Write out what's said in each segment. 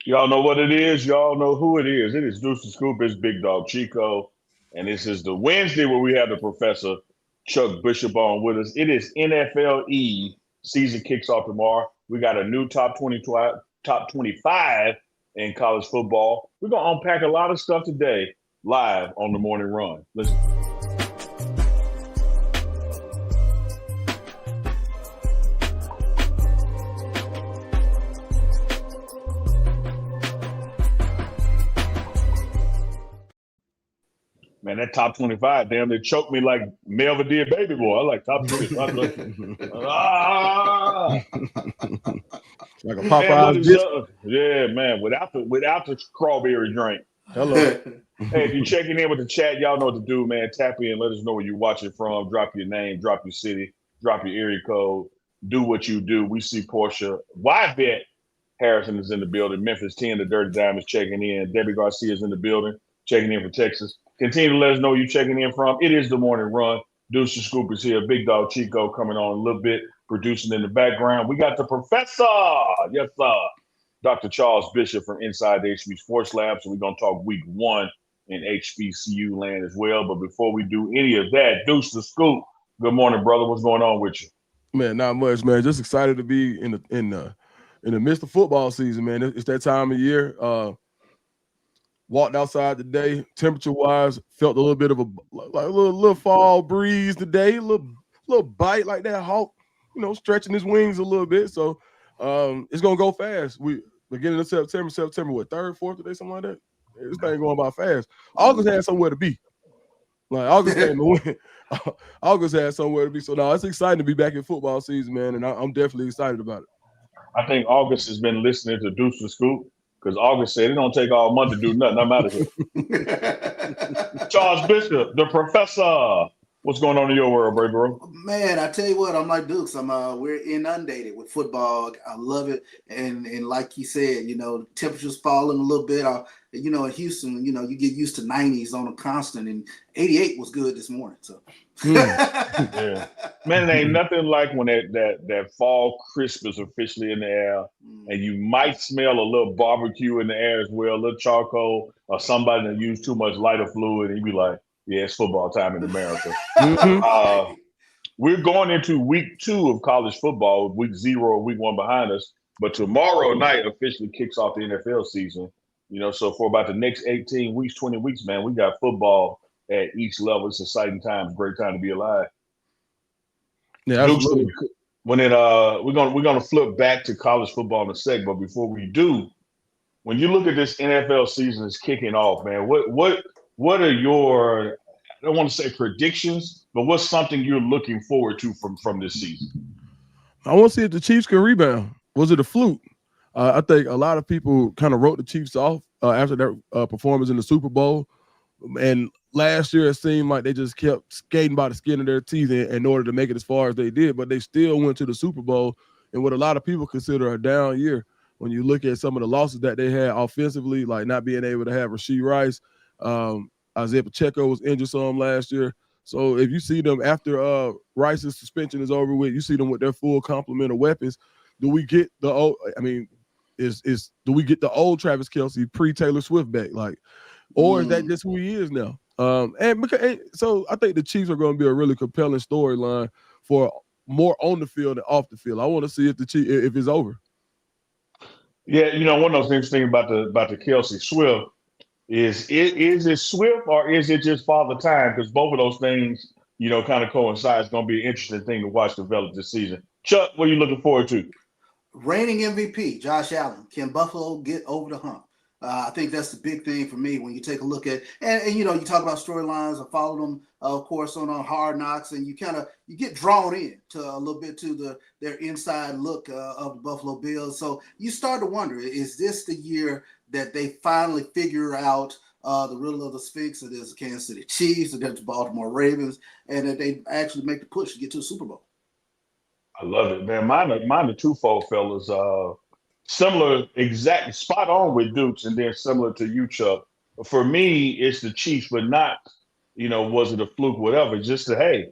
Y'all know what it is. Y'all know who it is. It is Deuce the Scoop. It's Big Dog Chico. And this is the Wednesday where we have the Professor Chuck Bishop on with us. It is NFL Eve. Season kicks off tomorrow. We got a new top 25 in college football. We're going to unpack a lot of stuff today live on the morning run. Listen. Man, that top 25, damn, they choked me like Melvin did Baby Boy. I like top 25. Like a Popeye's biscuit. Yeah, man, without the strawberry drink. Hello. Hey, if you're checking in with the chat, y'all know what to do, man. Tap in, let us know where you're watching from. Drop your name, drop your city, drop your area code. Do what you do. We see Portia. Why bet Harrison is in the building. Memphis 10, the Dirty Diamonds checking in. Debbie Garcia is in the building, checking in from Texas. Continue to let us know you're checking in from. It is the morning run. Deuce the Scoop is here. Big Dog Chico coming on a little bit, producing in the background. We got the Professor. Yes, sir. Dr. Charles Bishop from Inside the HB Sports Lab. So we're going to talk week one in HBCU land as well. But before we do any of that, Deuce the Scoop. Good morning, brother. What's going on with you? Man, not much, man. Just excited to be in the midst of football season, man. It's that time of year. Walked outside today, temperature-wise, felt a little bit of a little fall breeze today, a little bite like that hawk, stretching his wings a little bit. So it's gonna go fast. We beginning of September, what, 3rd, 4th today, something like that. This thing going by fast. August had somewhere to be. Like August came to win. August had somewhere to be. So now it's exciting to be back in football season, man, and I'm definitely excited about it. I think August has been listening to Deuce the Scoop because August said it don't take all month to do nothing. I'm out of here. Charles Bishop, the Professor. What's going on in your world, bro? Man, I tell you what, I'm like Dukes. We're inundated with football. I love it, and like you said, temperatures falling a little bit. In Houston, you get used to 90s on a constant, and 88 was good this morning. So, yeah, man, it ain't nothing like when that fall crisp is officially in the air, and you might smell a little barbecue in the air as well, a little charcoal, or somebody that used too much lighter fluid, and you be like, yeah, it's football time in America. We're going into week 2 of college football, week 0, week 1 behind us. But tomorrow night officially kicks off the NFL season. So for about the next 18 weeks, 20 weeks, man, we got football at each level. It's exciting times, great time to be alive. Yeah, absolutely. We're gonna flip back to college football in a sec, but before we do, when you look at this NFL season is kicking off, man, what are your, I don't want to say predictions, but what's something you're looking forward to from this season? I want to see if the Chiefs can rebound. Was it a fluke? I think a lot of people kind of wrote the Chiefs off after their performance in the Super Bowl. And last year, it seemed like they just kept skating by the skin of their teeth in order to make it as far as they did. But they still went to the Super Bowl in what a lot of people consider a down year. When you look at some of the losses that they had offensively, like not being able to have Rashee Rice, Isaiah Pacheco was injured some last year. So if you see them after Rice's suspension is over with, you see them with their full complement of weapons. Do we get the old? I mean, do we get the old Travis Kelce pre-Taylor Swift back? Or is that just who he is now? So I think the Chiefs are going to be a really compelling storyline for more on the field and off the field. I want to see if it's over. Yeah, one of those interesting about the Kelce Swift is it Swift or is it just Father Time? Because both of those things, kind of coincide. It's going to be an interesting thing to watch develop this season. Chuck, what are you looking forward to? Reigning MVP, Josh Allen. Can Buffalo get over the hump? I think that's the big thing for me when you take a look at and you talk about storylines. I follow them, of course, on Hard Knocks, and you get drawn in to a little bit to their inside look of the Buffalo Bills. So you start to wonder: is this the year that they finally figure out the riddle of the Sphinx? It is the Kansas City Chiefs, and the Baltimore Ravens, and that they actually make the push to get to the Super Bowl. I love it, man. Mine are twofold, fellas. Similar, exact, spot on with Dukes, and then similar to you, Chuck. For me, it's the Chiefs, but not, was it a fluke, whatever. Just hey,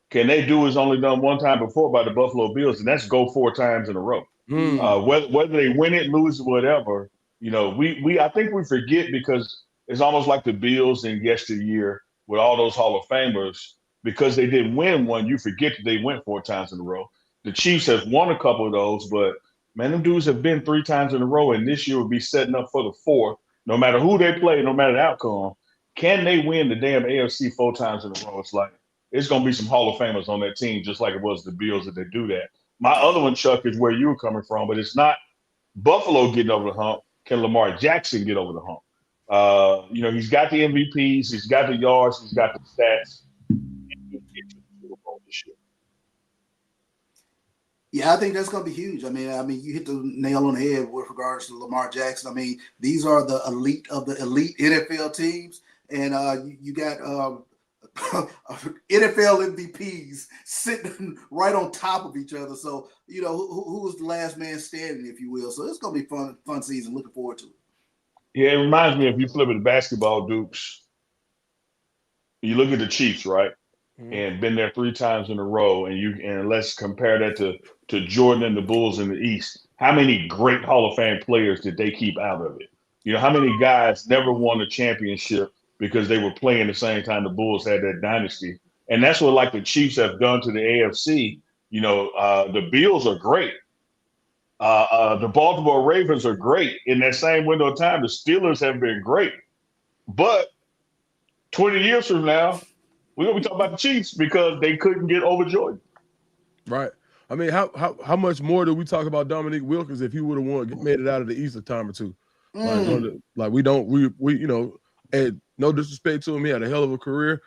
can they do what's only done one time before by the Buffalo Bills, and that's go 4 times in a row. Whether they win it, lose it, whatever, I think we forget because it's almost like the Bills in yesteryear with all those Hall of Famers. Because they didn't win one, you forget that they went 4 times in a row. The Chiefs have won a couple of those, but man, them dudes have been 3 times in a row, and this year will be setting up for the fourth. No matter who they play, no matter the outcome, can they win the damn AFC 4 times in a row? It's like it's gonna be some Hall of Famers on that team, just like it was the Bills that they do that. My other one, Chuck, is where you were coming from, but it's not Buffalo getting over the hump. Can Lamar Jackson get over the hump? He's got the MVPs, he's got the yards, he's got the stats. Yeah, I think that's going to be huge. I mean, you hit the nail on the head with regards to Lamar Jackson. I mean, these are the elite of the elite NFL teams, and you got NFL MVPs sitting right on top of each other. So, who was the last man standing, if you will. So it's going to be fun season. Looking forward to it. Yeah, it reminds me, if you flip it to basketball, Dukes, you look at the Chiefs, right? And been there 3 times in a row, and let's compare that to Jordan and the Bulls in the East. How many great Hall of Fame players did they keep out of it? How many guys never won a championship because they were playing the same time the Bulls had that dynasty? And that's what like the Chiefs have done to the AFC. The Bills are great. The Baltimore Ravens are great. In that same window of time, the Steelers have been great. But 20 years from now, we're gonna be talking about the Chiefs because they couldn't get over Jordan. Right. I mean, how much more do we talk about Dominique Wilkins if he would have made it out of the East a time or two? And no disrespect to him, he had a hell of a career.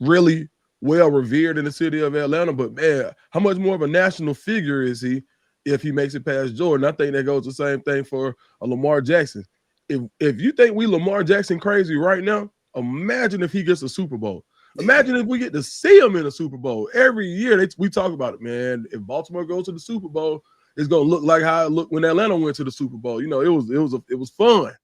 Really well revered in the city of Atlanta, but man, how much more of a national figure is he if he makes it past Jordan? I think that goes the same thing for Lamar Jackson. If you think we Lamar Jackson crazy right now, imagine if he gets a Super Bowl. Imagine if we get to see him in a Super Bowl every year. We talk about it, man. If Baltimore goes to the Super Bowl, it's gonna look like how it looked when Atlanta went to the Super Bowl. It was fun.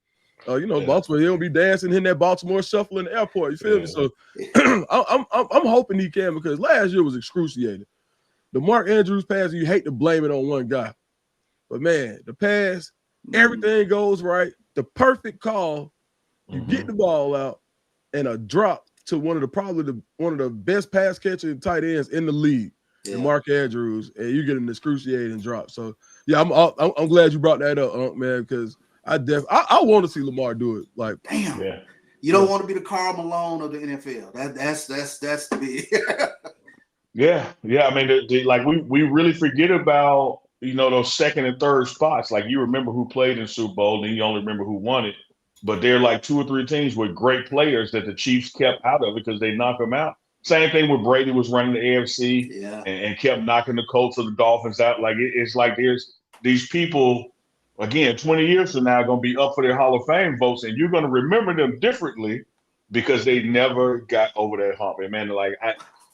Baltimore, he'll be dancing in that Baltimore shuffle in the airport. You feel me? So I'm hoping he can, because last year was excruciating. The Mark Andrews pass, you hate to blame it on one guy, but man, the pass, everything goes right. The perfect call, you get the ball out, and a drop to one of the best pass catching tight ends in the league, Mark Andrews, and you get an excruciating drop. So yeah, I'm glad you brought that up, man, because I want to see Lamar do it. Like, damn, you don't want to be the Karl Malone of the NFL. That's the big. Yeah. I mean, we really forget about those second and third spots. Like, you remember who played in Super Bowl, and you only remember who won it. But there are like 2 or 3 teams with great players that the Chiefs kept out of it because they knocked them out. Same thing with Brady was running the AFC and kept knocking the Colts or the Dolphins out. Like, it's like there's these people, again, 20 years from now, going to be up for their Hall of Fame votes, and you're going to remember them differently because they never got over that hump. And man, like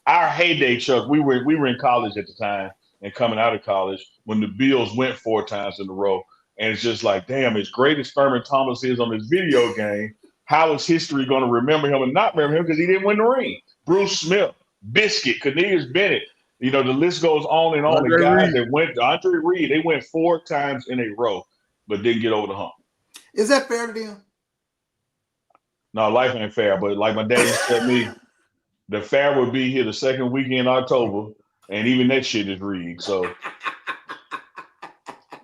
our heyday, Chuck, we were in college at the time and coming out of college when the Bills went 4 times in a row. And it's just like, damn, as great as Thurman Thomas is on this video game, how is history going to remember him and not remember him because he didn't win the ring? Bruce Smith, Biscuit, Cornelius Bennett, the list goes on and on. The guys that went, Andre Reed, they went 4 times in a row, but didn't get over the hump. Is that fair to them? No, life ain't fair. But like my dad said me, the fair would be here the second weekend in October, and even that shit is rigged. So.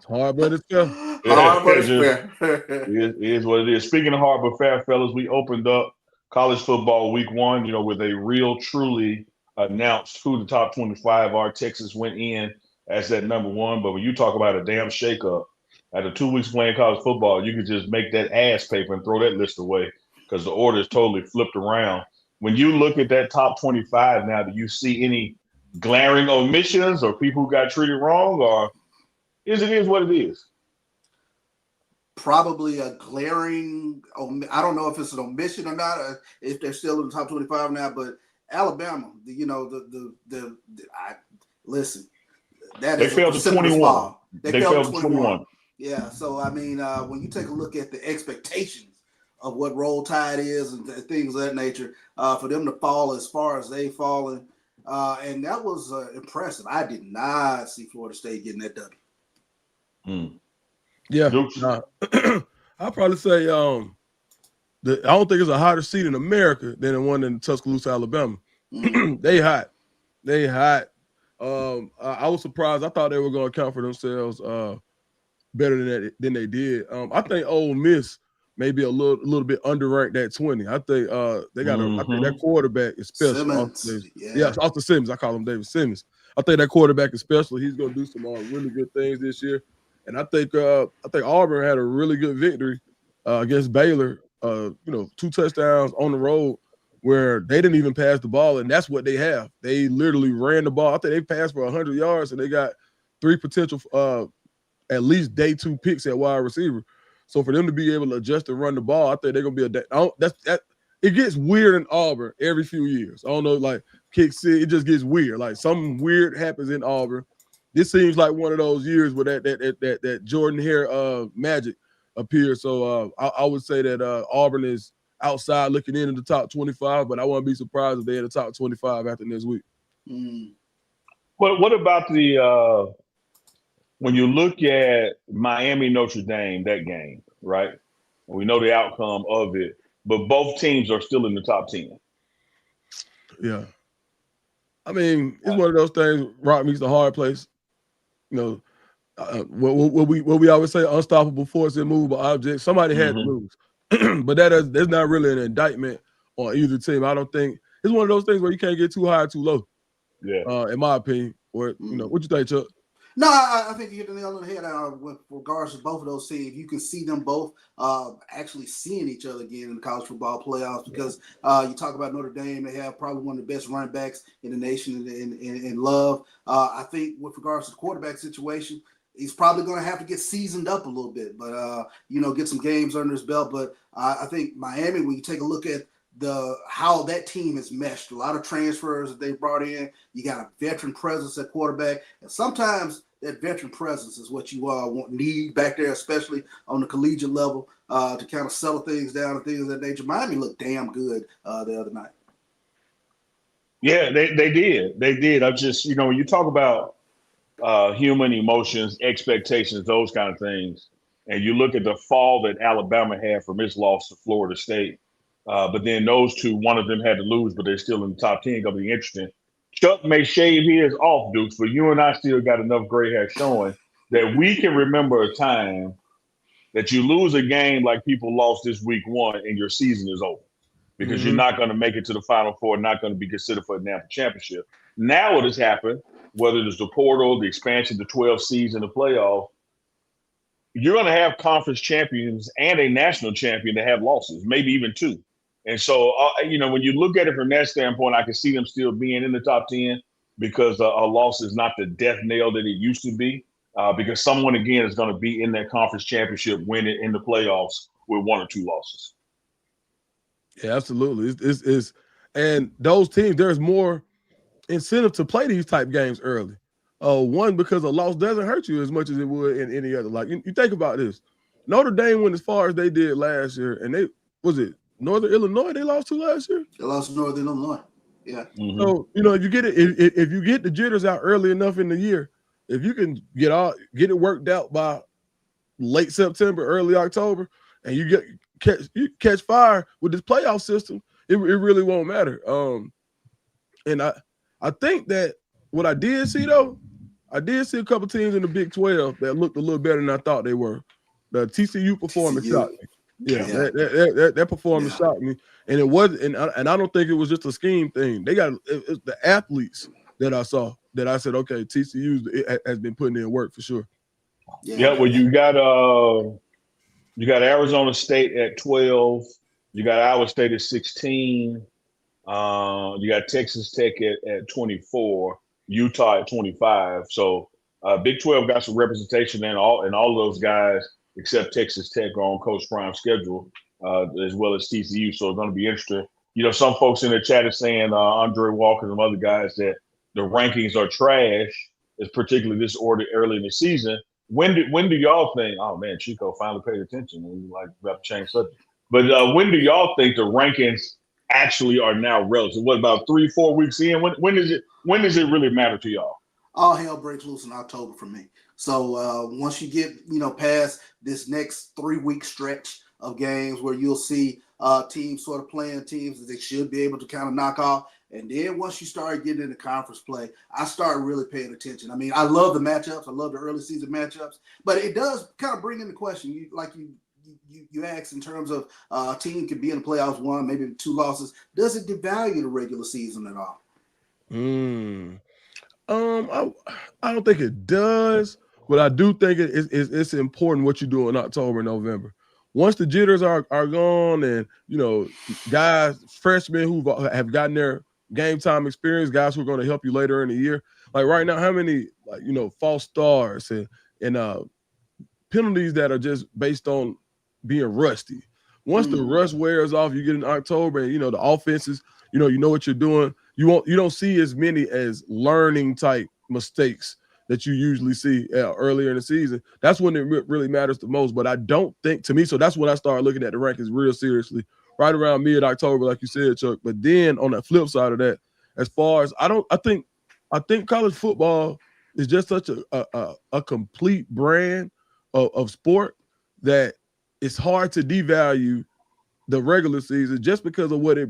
Hard, but it's fair. Hard, but it's fair. It is what it is. Speaking of hard but fair, fellas, we opened up college football week 1, with a real, truly announced who the top 25 are. Texas went in as that number 1. But when you talk about a damn shakeup, after 2 weeks playing college football, you could just make that ass paper and throw that list away because the order is totally flipped around. When you look at that top 25 now, do you see any glaring omissions or people who got treated wrong, or it is what it is? Probably a glaring, I don't know if it's an omission or not, if they're still in the top 25 now, but Alabama, listen, that they is failed to 21. They failed to 21. Yeah, so I mean, when you take a look at the expectations of what Roll Tide is and things of that nature, for them to fall as far as they've fallen, and that was impressive. I did not see Florida State getting that done. Yeah, Dukes. I'll probably say I don't think it's a hotter seat in America than the one in Tuscaloosa, Alabama. They hot. They hot. I was surprised. I thought they were going to account for themselves better than they did. I think Ole Miss may be a little bit underranked at 20. I think they got I think that quarterback is special. Simmons. Yeah, Austin Simmons. I call him David Simmons. I think that quarterback is special. He's going to do some really good things this year. And I think Auburn had a really good victory against Baylor. 2 touchdowns on the road where they didn't even pass the ball, and that's what they have. They literally ran the ball. I think they passed for 100 yards, and they got 3 potential at least day 2 picks at wide receiver. So for them to be able to adjust and run the ball, I think they're gonna be it gets weird in Auburn every few years. I don't know, like Kick City, it just gets weird. Like something weird happens in Auburn. This seems like one of those years where that Jordan Hare magic appears. So I would say that Auburn is outside looking in the top 25, but I wouldn't be surprised if they're in the top 25 after this week. What about the when you look at Miami Notre Dame, that game, right? We know the outcome of it, but both teams are still in the top 10. Yeah. I mean, it's one of those things, rock meets the hard place. What we always say, unstoppable force, immovable object. Somebody had to lose. But there's not really an indictment on either team. I don't think it's one of those things where you can't get too high or too low. Yeah. In my opinion. Or what you think, Chuck? No, I think you hit the nail on the head with regards to both of those teams. You can see them both actually seeing each other again in the college football playoffs because you talk about Notre Dame, they have probably one of the best running backs in the nation in Love. I think with regards to the quarterback situation, he's probably going to have to get seasoned up a little bit, but get some games under his belt. But I think Miami, when you take a look at how that team is meshed, a lot of transfers that they brought in. You got a veteran presence at quarterback, and sometimes that veteran presence is what you need back there, especially on the collegiate level, to kind of settle things down and things of that nature. Miami looked damn good the other night. Yeah, they did. They did. I just, when you talk about human emotions, expectations, those kind of things, and you look at the fall that Alabama had from its loss to Florida State, but then those two, one of them had to lose, but they're still in the top 10. Going to be interesting. Chuck may shave his off, Dukes, but you and I still got enough gray hair showing that we can remember a time that you lose a game like people lost this week 1 and your season is over because you're not going to make it to the Final Four, not going to be considered for a national championship. Now what has happened, whether it's the portal, the expansion, the 12 seeds, and the playoff, you're going to have conference champions and a national champion that have losses, maybe even 2. And so, when you look at it from that standpoint, I can see them still being in the top 10 because a loss is not the death nail that it used to be. Because someone, again, is going to be in that conference championship winning in the playoffs with 1 or 2 losses. Yeah, absolutely. It's and those teams, there's more incentive to play these type games early. One, because a loss doesn't hurt you as much as it would in any other. Like you think about this. Notre Dame went as far as they did last year, and Northern Illinois they lost to last year? They lost to Northern Illinois. Yeah. So, if you get it, if you get the jitters out early enough in the year, if you can get it worked out by late September, early October, and you catch fire with this playoff system, it really won't matter. And I think that what I did see though, I did see a couple teams in the Big 12 that looked a little better than I thought they were. The TCU performance shocked me. Yeah. That performance shocked me, and it was, and I don't think it was just a scheme thing. They got it's the athletes that I saw that I said, okay, TCU has been putting in work for sure. Yeah, well, you got Arizona State at 12, you got Iowa State at 16, you got Texas Tech at 24, Utah at 25. So Big 12 got some representation, and all of those guys except Texas Tech are on Coach Prime's schedule, as well as TCU. So it's going to be interesting. Some folks in the chat are saying Andre Walker and some other guys that the rankings are trash, is particularly this order early in the season. When do y'all think, oh man, Chico finally paid attention and we have to change subject. But when do y'all think the rankings actually are now relative? What, about 3-4 weeks in? When does it really matter to y'all? All hell breaks loose in October for me. So once you get past this next 3-week stretch of games where you'll see teams sort of playing teams that they should be able to kind of knock off. And then once you start getting into conference play, I start really paying attention. I mean, I love the matchups. I love the early season matchups, but it does kind of bring into question, you asked in terms of a team could be in the playoffs 1, maybe 2 losses. Does it devalue the regular season at all? I don't think it does, but I do think it's important what you do in October and November. Once the jitters are gone, and guys, freshmen who have gotten their game time experience, guys who are going to help you later in the year. Like right now, how many false starts and penalties that are just based on being rusty. Once the rust wears off, you get in October, and the offenses, you know what you're doing. You don't see as many as learning type mistakes that you usually see earlier in the season. That's when it really matters the most. But I don't think, to me, so that's when I started looking at the rankings real seriously, right around mid-October, like you said, Chuck. But then on the flip side of that, as far as I think college football is just such a complete brand of sport that it's hard to devalue the regular season just because of what it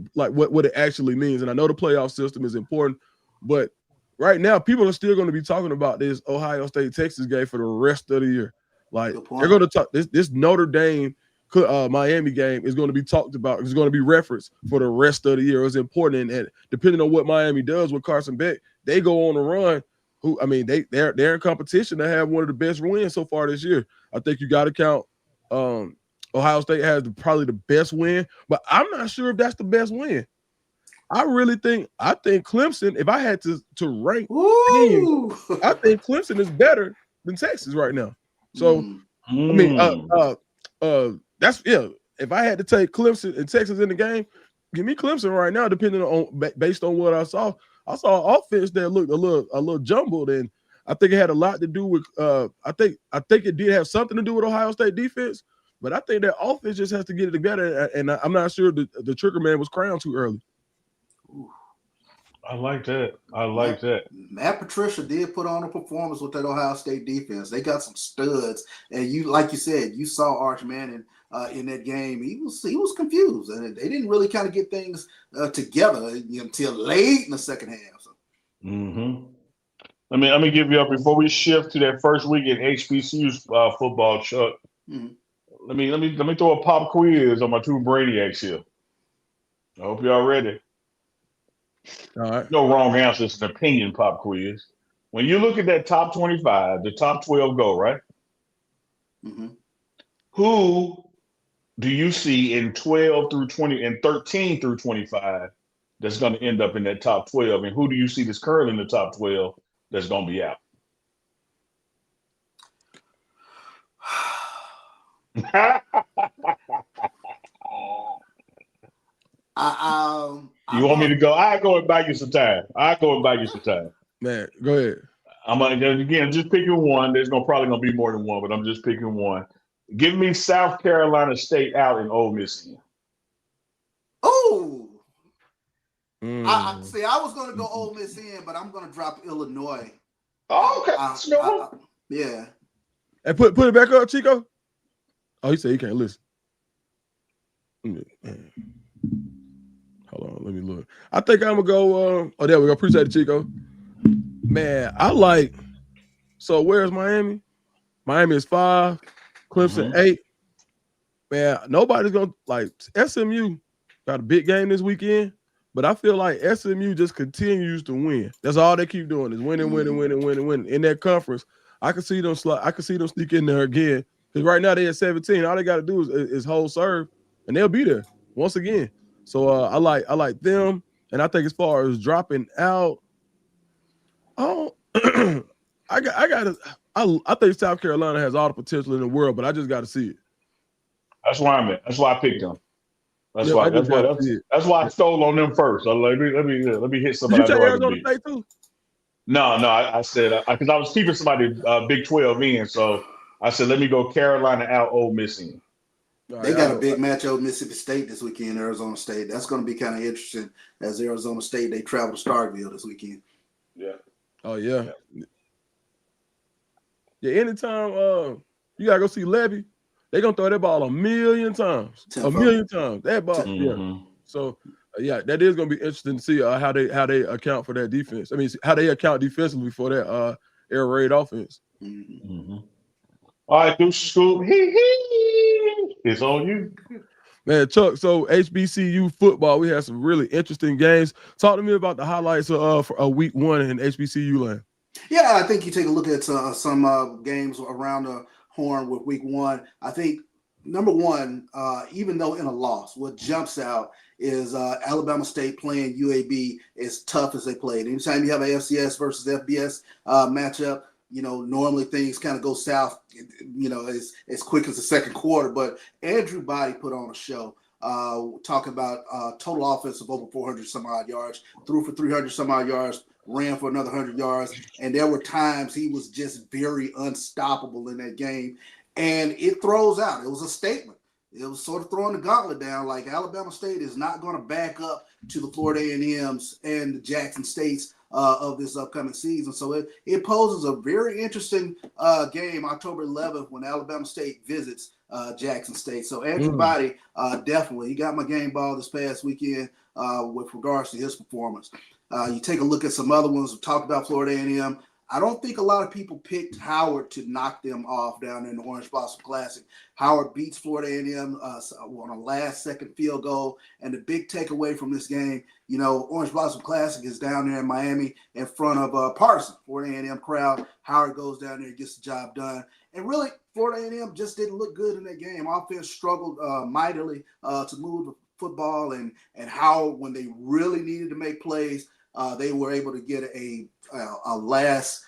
actually means. And I know the playoff system is important, but right now people are still going to be talking about this Ohio State-Texas game for the rest of the year. Like they're going to talk this Notre Dame Miami game is going to be talked about. It's going to be referenced for the rest of the year. It's important, and depending on what Miami does with Carson Beck, they go on a run. They're in competition to have one of the best wins so far this year. I think you got to count. Ohio State has probably the best win, but I'm not sure if that's the best win. I think Clemson, if I had to rank teams, I think Clemson is better than Texas right now. So if I had to take Clemson and Texas in the game, give me Clemson right now, depending on based on what I saw. I saw an offense that looked a little jumbled, and I think it had a lot to do with I think it did have something to do with Ohio State defense. But I think that offense just has to get it together, and I'm not sure the trigger man was crowned too early. I like that. that. Matt Patricia did put on a performance with that Ohio State defense. They got some studs, and like you said, you saw Arch Manning in that game. He was confused, and they didn't really kind of get things together until late in the second half. So. Let me give you up before we shift to that first week in HBCU's football, Chuck. Let me throw a pop quiz on my two brainiacs here. I hope y'all ready. All right. No wrong answer. It's an opinion pop quiz. When you look at that top 25, the top 12 go, right? Who do you see in 12 through 20 and 13 through 25 that's going to end up in that top 12? And who do you see that's currently in the top 12 that's going to be out? You want me to go? I go and buy you some time. Man, go ahead. I'm again just picking one. There's probably gonna be more than one, but I'm just picking one. Give me South Carolina State out and Ole Miss in. Oh, I was gonna go Ole Miss in, but I'm gonna drop Illinois. Oh, okay. Yeah. And put it back up, Chico. Oh, he said he can't listen. Hold on, let me look. I think I'm gonna go. There we go. Appreciate it, Chico. Man, so where's Miami? Miami is 5, Clemson 8. Man, nobody's gonna SMU got a big game this weekend, but I feel like SMU just continues to win. That's all they keep doing is winning. In that conference, I can see them sneak in there again. Because right now they're at 17. All they got to do is hold serve, and they'll be there once again. So I like them, and I think as far as dropping out, I think South Carolina has all the potential in the world, but I just got to see it. That's why I'm at. That's why I picked them. That's why I stole on them first. So let me hit somebody. Did you take Arizona State too? No, I said because I was keeping somebody Big 12 in, so I said let me go Carolina out, Ole Miss in. They got a big matchup with Mississippi State this weekend, Arizona State. That's going to be kind of interesting as Arizona State, they travel to Starkville this weekend. Yeah. Oh, yeah. Yeah, anytime you gotta go see Levy, they gonna throw that ball a million times. A million times. That ball, yeah. So yeah, that is gonna be interesting to see how they account for that defense. I mean, how they account defensively for that air raid offense. All right, Deuce Scoop. It's on you. Man, Chuck, so HBCU football, we had some really interesting games. Talk to me about the highlights for week 1 in HBCU land. Yeah, I think you take a look at some games around the horn with week 1. I think number one, even though in a loss, what jumps out is Alabama State playing UAB as tough as they played. Anytime you have a FCS versus FBS matchup, normally things kind of go south, as quick as the second quarter. But Andrew Body put on a show. Talking about total offense of over 400 some odd yards, threw for 300 some odd yards, ran for another 100 yards. And there were times he was just very unstoppable in that game. And it throws out. It was a statement. It was sort of throwing the gauntlet down, like Alabama State is not going to back up to the Florida A&Ms and the Jackson States of this upcoming season. So it poses a very interesting game October 11th when Alabama State visits Jackson State. So Andrew Body, definitely, he got my game ball this past weekend with regards to his performance. You take a look at some other ones. We talked about Florida A&M. I don't think a lot of people picked Howard to knock them off down in the Orange Blossom Classic. Howard beats Florida A&M on a last-second field goal. And the big takeaway from this game, Orange Blossom Classic is down there in Miami in front of Partisan, Florida A&M crowd. Howard goes down there and gets the job done. And really, Florida A&M just didn't look good in that game. Offense struggled mightily to move the football. And Howard, when they really needed to make plays, they were able to get a last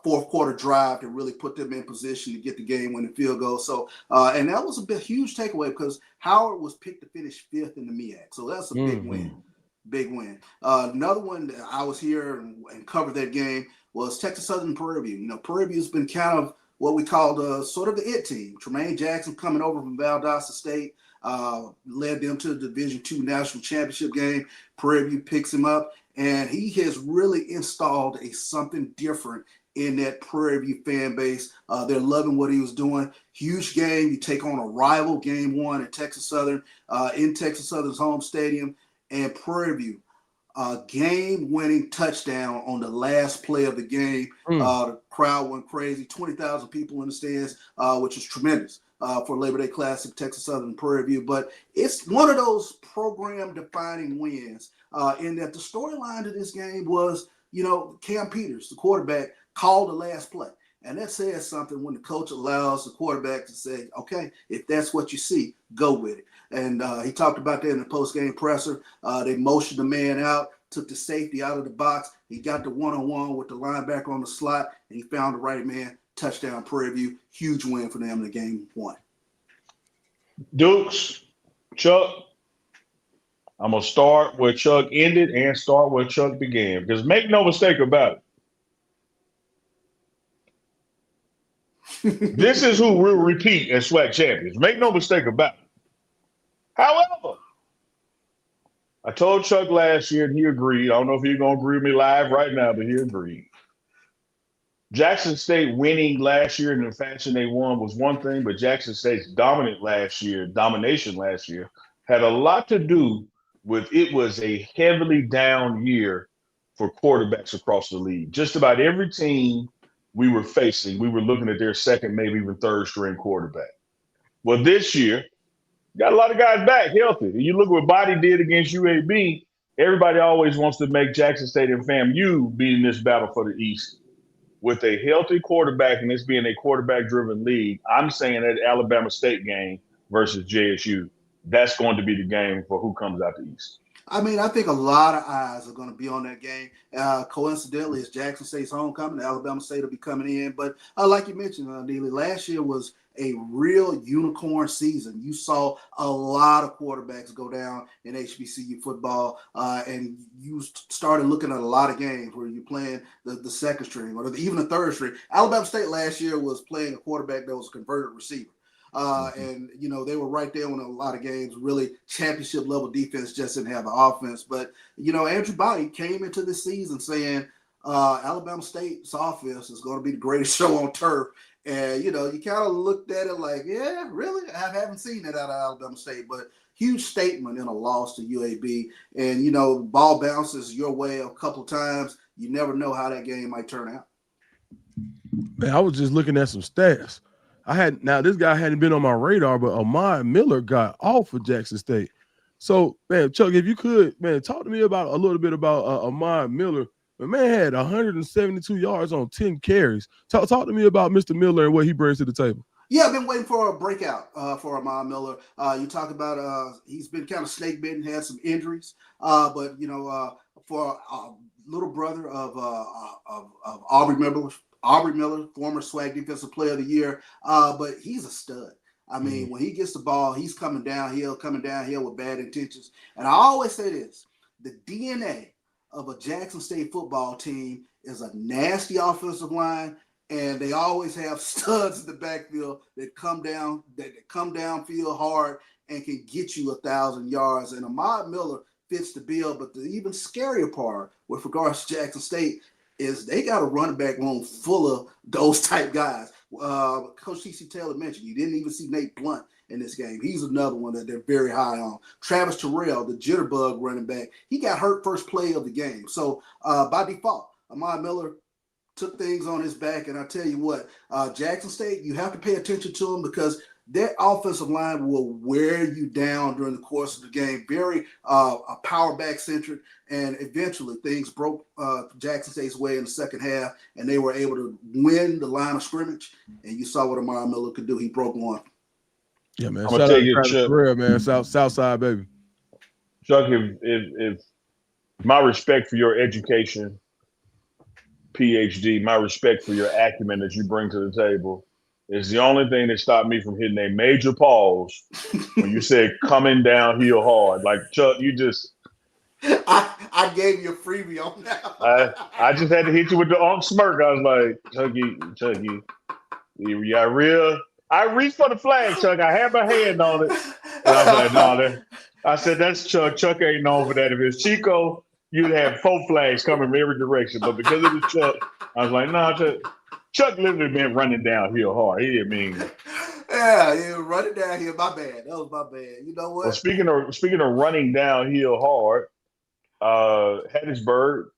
fourth quarter drive to really put them in position to get the game-winning field goal. So, and that was a huge takeaway because Howard was picked to finish 5th in the MEAC. So that's a big win. Big win. Another one that I was here and covered that game was Texas Southern Prairie View. Prairie View's been kind of what we called sort of the it team. Tremaine Jackson coming over from Valdosta State led them to the Division II National Championship game. Prairie View picks him up. And he has really installed something different in that Prairie View fan base. They're loving what he was doing. Huge game. You take on a rival game 1 at Texas Southern in Texas Southern's home stadium. And Prairie View, game-winning touchdown on the last play of the game. The crowd went crazy. 20,000 people in the stands, which is tremendous for Labor Day Classic, Texas Southern Prairie View. But it's one of those program-defining wins. In that the storyline of this game was, Cam Peters, the quarterback, called the last play. And that says something when the coach allows the quarterback to say, okay, if that's what you see, go with it. And he talked about that in the post-game presser. They motioned the man out, took the safety out of the box. He got the one-on-one with the linebacker on the slot, and he found the right man. Touchdown, Prairie View. Huge win for them in the game 1. Dukes, Chuck. I'm going to start where Chuck ended and start where Chuck began. Because make no mistake about it. This is who will repeat as SWAC champions. Make no mistake about it. However, I told Chuck last year, and he agreed. I don't know if he's going to agree with me live right now, but he agreed. Jackson State winning last year in the fashion they won was one thing, but Jackson State's domination last year, had a lot to do with it was a heavily down year for quarterbacks across the league. Just about every team we were facing, we were looking at their second, maybe even third string quarterback. Well, this year, got a lot of guys back healthy. And you look at what Body did against UAB, everybody always wants to make Jackson State and FAMU be in this battle for the East. With a healthy quarterback and this being a quarterback-driven league, I'm saying that Alabama State game versus JSU, that's going to be the game for who comes out the East. I mean, I think a lot of eyes are going to be on that game. Coincidentally, it's Jackson State's homecoming. Alabama State will be coming in. But like you mentioned, Neely, last year was a real unicorn season. You saw a lot of quarterbacks go down in HBCU football, and you started looking at a lot of games where you're playing the second string or even the third string. Alabama State last year was playing a quarterback that was a converted receiver. And, they were right there in a lot of games. Really, championship level defense just didn't have the offense. But, Andrew Body came into this season saying Alabama State's offense is going to be the greatest show on turf. And, you kind of looked at it like, yeah, really? I haven't seen that out of Alabama State. But huge statement in a loss to UAB. And, ball bounces your way a couple of times. You never know how that game might turn out. Man, I was just looking at some stats. Now this guy hadn't been on my radar, but Ahmad Miller got off for Jackson State. So, man, Chuck, if you could, man, talk to me about a little bit about Ahmad Miller. The man had 172 yards on 10 carries. Talk to me about Mr. Miller and what he brings to the table. Yeah, I've been waiting for a breakout for Ahmad Miller. You talk about he's been kind of snake bitten, had some injuries, but for a little brother of Aubrey Miller, former SWAC Defensive Player of the Year, but he's a stud. I mean, when he gets the ball, he's coming downhill with bad intentions. And I always say this: the DNA of a Jackson State football team is a nasty offensive line. And they always have studs in the backfield that come downfield hard and can get you 1,000 yards. And Ahmad Miller fits the bill. But the even scarier part with regards to Jackson State is they got a running back room full of those type guys. Coach T.C. Taylor mentioned you didn't even see Nate Blunt in this game. He's another one that they're very high on. Travis Terrell, the jitterbug running back, he got hurt first play of the game. So by default, Ahmad Miller took things on his back, and I tell you what, Jackson State, you have to pay attention to them because their offensive line will wear you down during the course of the game. Very power back centric, and eventually things broke Jackson State's way in the second half, and they were able to win the line of scrimmage. And you saw what Ahmad Miller could do. He broke one. Yeah, man. I'm gonna tell you, Chuck, career, man. South Side, baby. Chuck, if my respect for your education, PhD, my respect for your acumen that you bring to the table is the only thing that stopped me from hitting a major pause when you said coming downhill hard. Like, Chuck, you just I gave you a freebie on that. I just had to hit you with the smirk. I was like, Chucky, I reached for the flag, Chuck. I had my hand on it. And I was like, no, I said, that's Chuck. Chuck ain't known for that. If it's Chico, you'd have 4 flags coming in every direction. But because it was Chuck, I was like, no, Chuck literally been running downhill hard. He didn't mean it. Yeah, running downhill. My bad. That was my bad. You know what? Well, speaking of running downhill hard, Hattiesburg,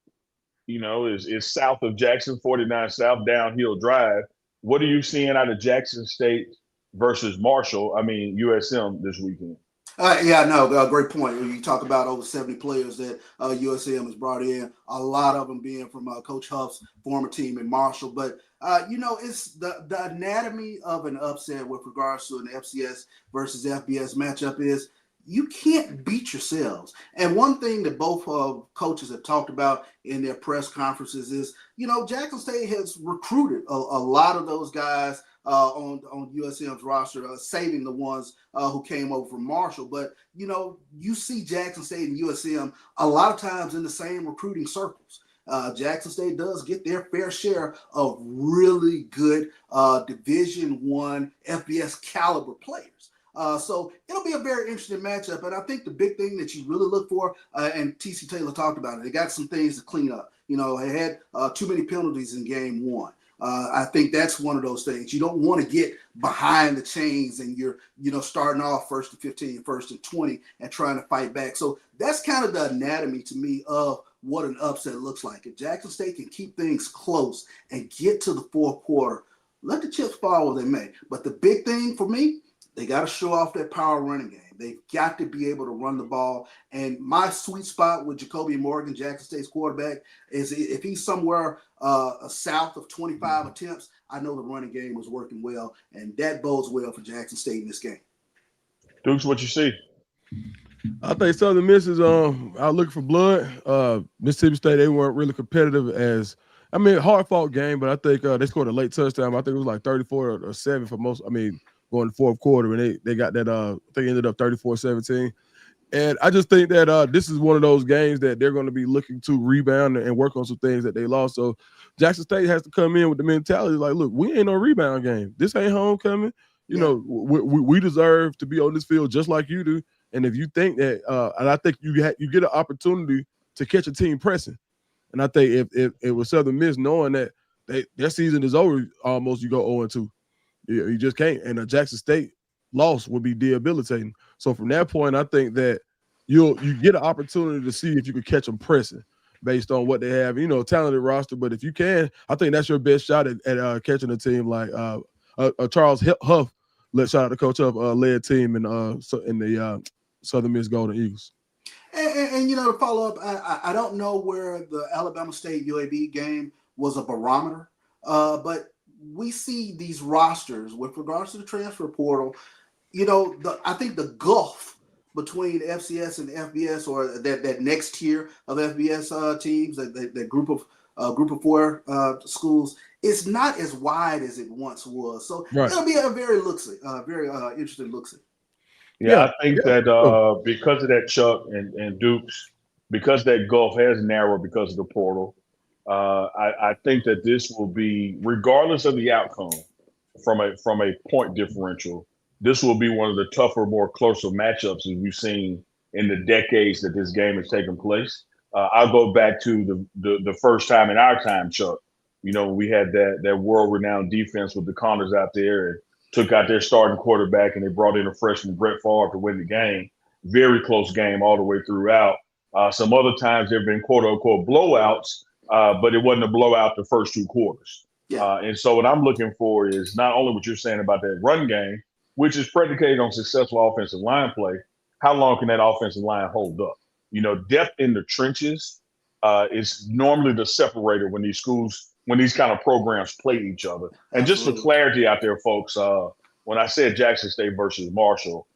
is south of Jackson, 49 South, downhill drive. What are you seeing out of Jackson State versus USM this weekend? Great point. When you talk about over 70 players that USM has brought in, a lot of them being from Coach Huff's former team in Marshall. But, it's the anatomy of an upset with regards to an FCS versus FBS matchup is you can't beat yourselves. And one thing that both coaches have talked about in their press conferences is, Jackson State has recruited a lot of those guys on USM's roster, saving the ones who came over from Marshall. But, you see Jackson State and USM a lot of times in the same recruiting circles. Jackson State does get their fair share of really good Division I FBS caliber players. So it'll be a very interesting matchup. And I think the big thing that you really look for, and T.C. Taylor talked about it, they got some things to clean up. They had too many penalties in game 1. I think that's one of those things. You don't want to get behind the chains and you're, starting off 1st and 15, 1st and 20 and trying to fight back. So that's kind of the anatomy to me of what an upset looks like. If Jackson State can keep things close and get to the 4th quarter, let the chips fall where they may. But the big thing for me, they got to show off that power running game. They've got to be able to run the ball. And my sweet spot with Jacoby Morgan, Jackson State's quarterback, is if he's somewhere south of 25 attempts, I know the running game was working well, and that bodes well for Jackson State in this game. Dukes, what you see? I think Southern Miss is out looking for blood. Mississippi State, they weren't really competitive hard-fought game, but I think they scored a late touchdown. I think it was like 34 or 7 for most. Going to the 4th quarter, and they got that. I think ended up 34-17. And I just think that this is one of those games that they're going to be looking to rebound and work on some things that they lost. So Jackson State has to come in with the mentality like, look, we ain't no rebound game. This ain't homecoming. We deserve to be on this field just like you do. And if you think that, and I think you get an opportunity to catch a team pressing. And I think if it was Southern Miss knowing that their season is over, almost you go 0-2. You just can't. And a Jackson State loss would be debilitating. So from that point, I think that you get an opportunity to see if you could catch them pressing based on what they have. Talented roster, but if you can, I think that's your best shot at catching a team like Charles Huff. Let's shout out to Coach Huff, led team in the Southern Miss Golden Eagles. And to follow up, I don't know where the Alabama State UAB game was a barometer, but we see these rosters with regards to the transfer portal. I think the gulf between FCS and FBS, or that next tier of FBS teams, that group of four schools, is not as wide as it once was. So it'll be a very interesting look-see. Yeah, I think that because of that, Chuck and Dukes, because that gulf has narrowed because of the portal, I think that this will be, regardless of the outcome, from a point differential, this will be one of the tougher, more closer matchups as we've seen in the decades that this game has taken place. I'll go back to the first time in our time, Chuck. We had that world-renowned defense with the Connors out there and took out their starting quarterback, and they brought in a freshman, Brett Favre, to win the game. Very close game all the way throughout. Some other times there have been quote-unquote blowouts, but it wasn't a blowout the first two quarters. Yeah. And so what I'm looking for is not only what you're saying about that run game, which is predicated on successful offensive line play, how long can that offensive line hold up? Depth in the trenches is normally the separator when these kind of programs play each other. And just for clarity out there, folks, when I said Jackson State versus Marshall,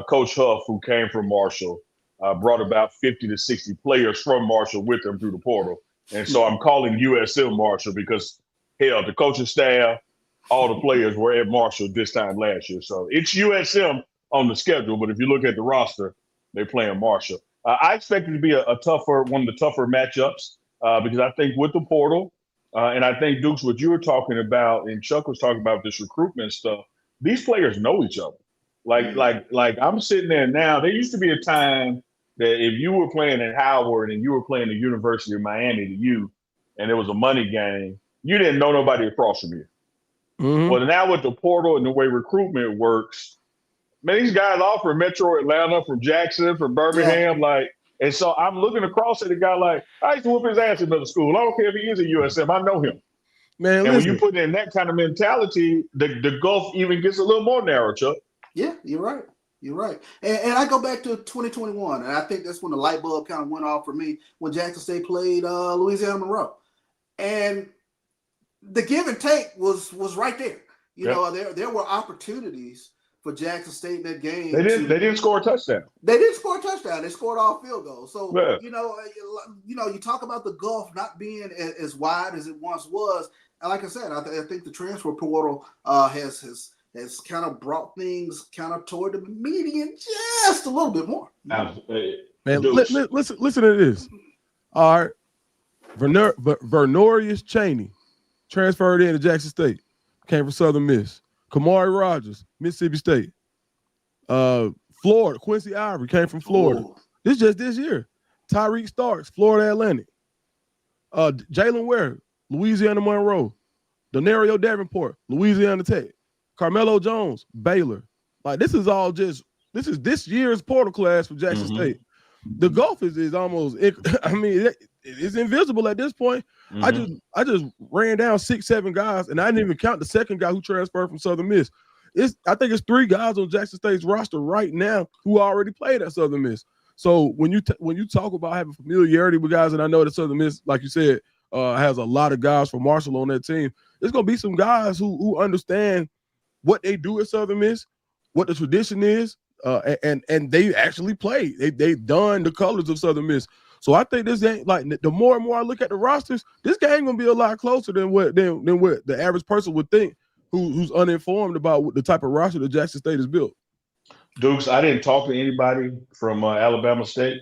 Coach Huff, who came from Marshall, brought about 50 to 60 players from Marshall with him through the portal. And so I'm calling USM Marshall because, hell, the coaching staff, all the players were at Marshall this time last year. So it's USM on the schedule, but if you look at the roster, they're playing Marshall. I expect it to be one of the tougher matchups because I think with the portal, and I think, Dukes, what you were talking about and Chuck was talking about this recruitment stuff, these players know each other. Like I'm sitting there now. There used to be a time that if you were playing at Howard and you were playing the University of Miami to you, and it was a money game, you didn't know nobody across from you. Mm-hmm. Well, now with the portal and the way recruitment works, man, these guys all from Metro Atlanta, from Jackson, from Birmingham, and so I'm looking across at a guy like, I used to whoop his ass in middle school. I don't care if he is a USM. I know him. Man, and when you put in that kind of mentality, the gulf even gets a little more narrow, Chuck. Yeah, you're right. You're right. And I go back to 2021, and I think that's when the light bulb kind of went off for me when Jackson State played Louisiana Monroe. And the give and take was right there. There were opportunities for Jackson State in that game. They didn't score a touchdown. They didn't score a touchdown. They scored all field goals. So you talk about the gulf not being as wide as it once was. And like I said, I think the transfer portal has kind of brought things kind of toward the median just a little bit more. Man, listen to this. All right, Vernorius Chaney transferred into Jackson State, came from Southern Miss. Kamari Rogers, Mississippi State. Florida, Quincy Ivory came from Florida. Ooh. This just this year. Tyreek Starks, Florida Atlantic. Jalen Ware, Louisiana Monroe. Denario Davenport, Louisiana Tech. Carmelo Jones, Baylor. This is this year's portal class for Jackson State. The gulf is almost, it's invisible at this point. Mm-hmm. I just ran down 6-7 guys, and I didn't even count the second guy who transferred from Southern Miss. I think it's 3 guys on Jackson State's roster right now who already played at Southern Miss. So when you talk about having familiarity with guys, and I know that Southern Miss, like you said, has a lot of guys from Marshall on that team, there's gonna be some guys who understand what they do at Southern Miss, what the tradition is, and they actually play. They've done the colors of Southern Miss. So I think this game, the more and more I look at the rosters, this game gonna be a lot closer than what the average person would think, who's uninformed about the type of roster that Jackson State has built. Dukes, I didn't talk to anybody from Alabama State,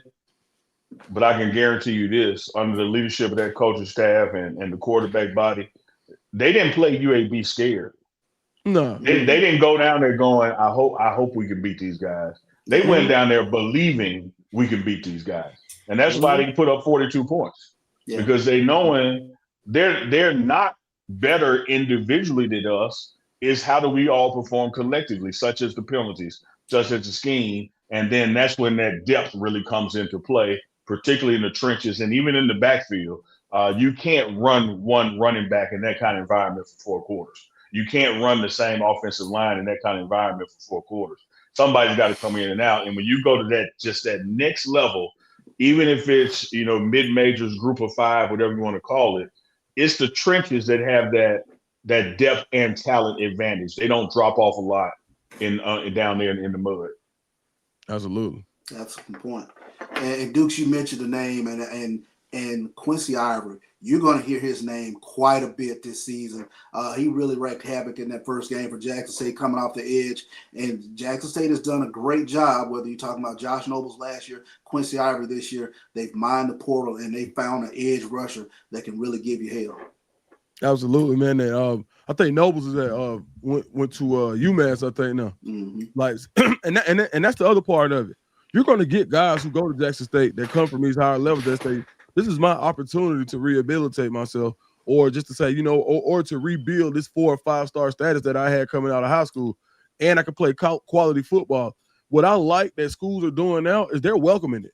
but I can guarantee you this: under the leadership of that coaching staff and the quarterback body, they didn't play UAB scared. No, they didn't go down there going, I hope we can beat these guys. They went down there believing we can beat these guys. And that's why they put up 42 points, because they knowing they're not better individually than us. is how do we all perform collectively, such as the penalties, such as the scheme. And then that's when that depth really comes into play, particularly in the trenches and even in the backfield. You can't run one running back in that kind of environment for 4 quarters. You can't run the same offensive line in that kind of environment for 4 quarters. Somebody's got to come in and out. And when you go to that next level, even if it's, mid-majors, group of 5, whatever you want to call it, it's the trenches that have that depth and talent advantage. They don't drop off a lot in down there in the mud. Absolutely. That's a good point. And Dukes, you mentioned the name, and Quincy Ivory. You're going to hear his name quite a bit this season. He really wreaked havoc in that first game for Jackson State coming off the edge. And Jackson State has done a great job, whether you're talking about Josh Nobles last year, Quincy Ivory this year. They've mined the portal, and they found an edge rusher that can really give you hell. Absolutely, man. And, I think Nobles is at went to UMass, I think now. Mm-hmm. Like, and that's the other part of it. You're going to get guys who go to Jackson State that come from these higher levels that say, this is my opportunity to rehabilitate myself, or just to say, or to rebuild this 4 or 5 star status that I had coming out of high school, and I can play quality football. What I like that schools are doing now is they're welcoming it.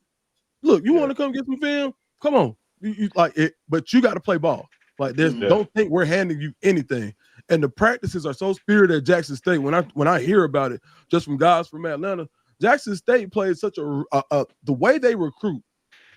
Look, you want to come get some film? Come on, you like it, but you got to play ball. Like, don't think we're handing you anything. And the practices are so spirited at Jackson State. When I hear about it, just from guys from Atlanta, Jackson State plays such the way they recruit.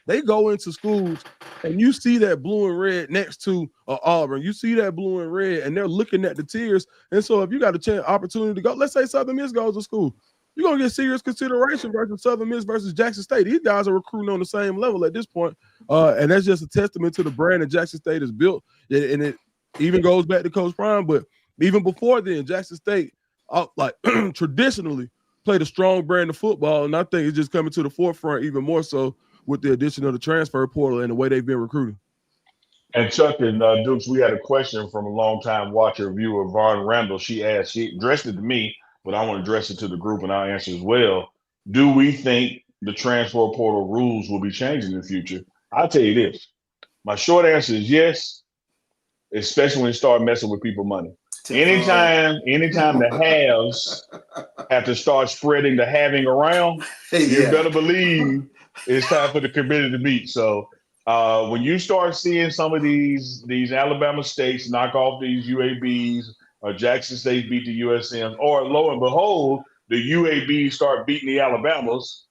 They go into schools and you see that blue and red next to Auburn. You see that blue and red, and they're looking at the tiers. And so if you got a opportunity to go, let's say Southern Miss goes to school, you're going to get serious consideration versus Southern Miss versus Jackson State. These guys are recruiting on the same level at this point. And that's just a testament to the brand that Jackson State has built. And it even goes back to Coach Prime. But even before then, Jackson State, traditionally played a strong brand of football. And I think it's just coming to the forefront even more so with the addition of the transfer portal and the way they've been recruiting. And Chuck and Dukes, we had a question from a longtime watcher, viewer, Vaughn Randall. She asked, she addressed it to me, but I want to address it to the group, and I'll answer as well. Do we think the transfer portal rules will be changing in the future? I'll tell you this. My short answer is yes, especially when you start messing with people's money. Anytime the haves have to start spreading the having around, you better believe it's time for the committee to meet. So when you start seeing some of these Alabama states knock off these UABs, or Jackson State beat the USMs, or lo and behold, the UABs start beating the Alabamas,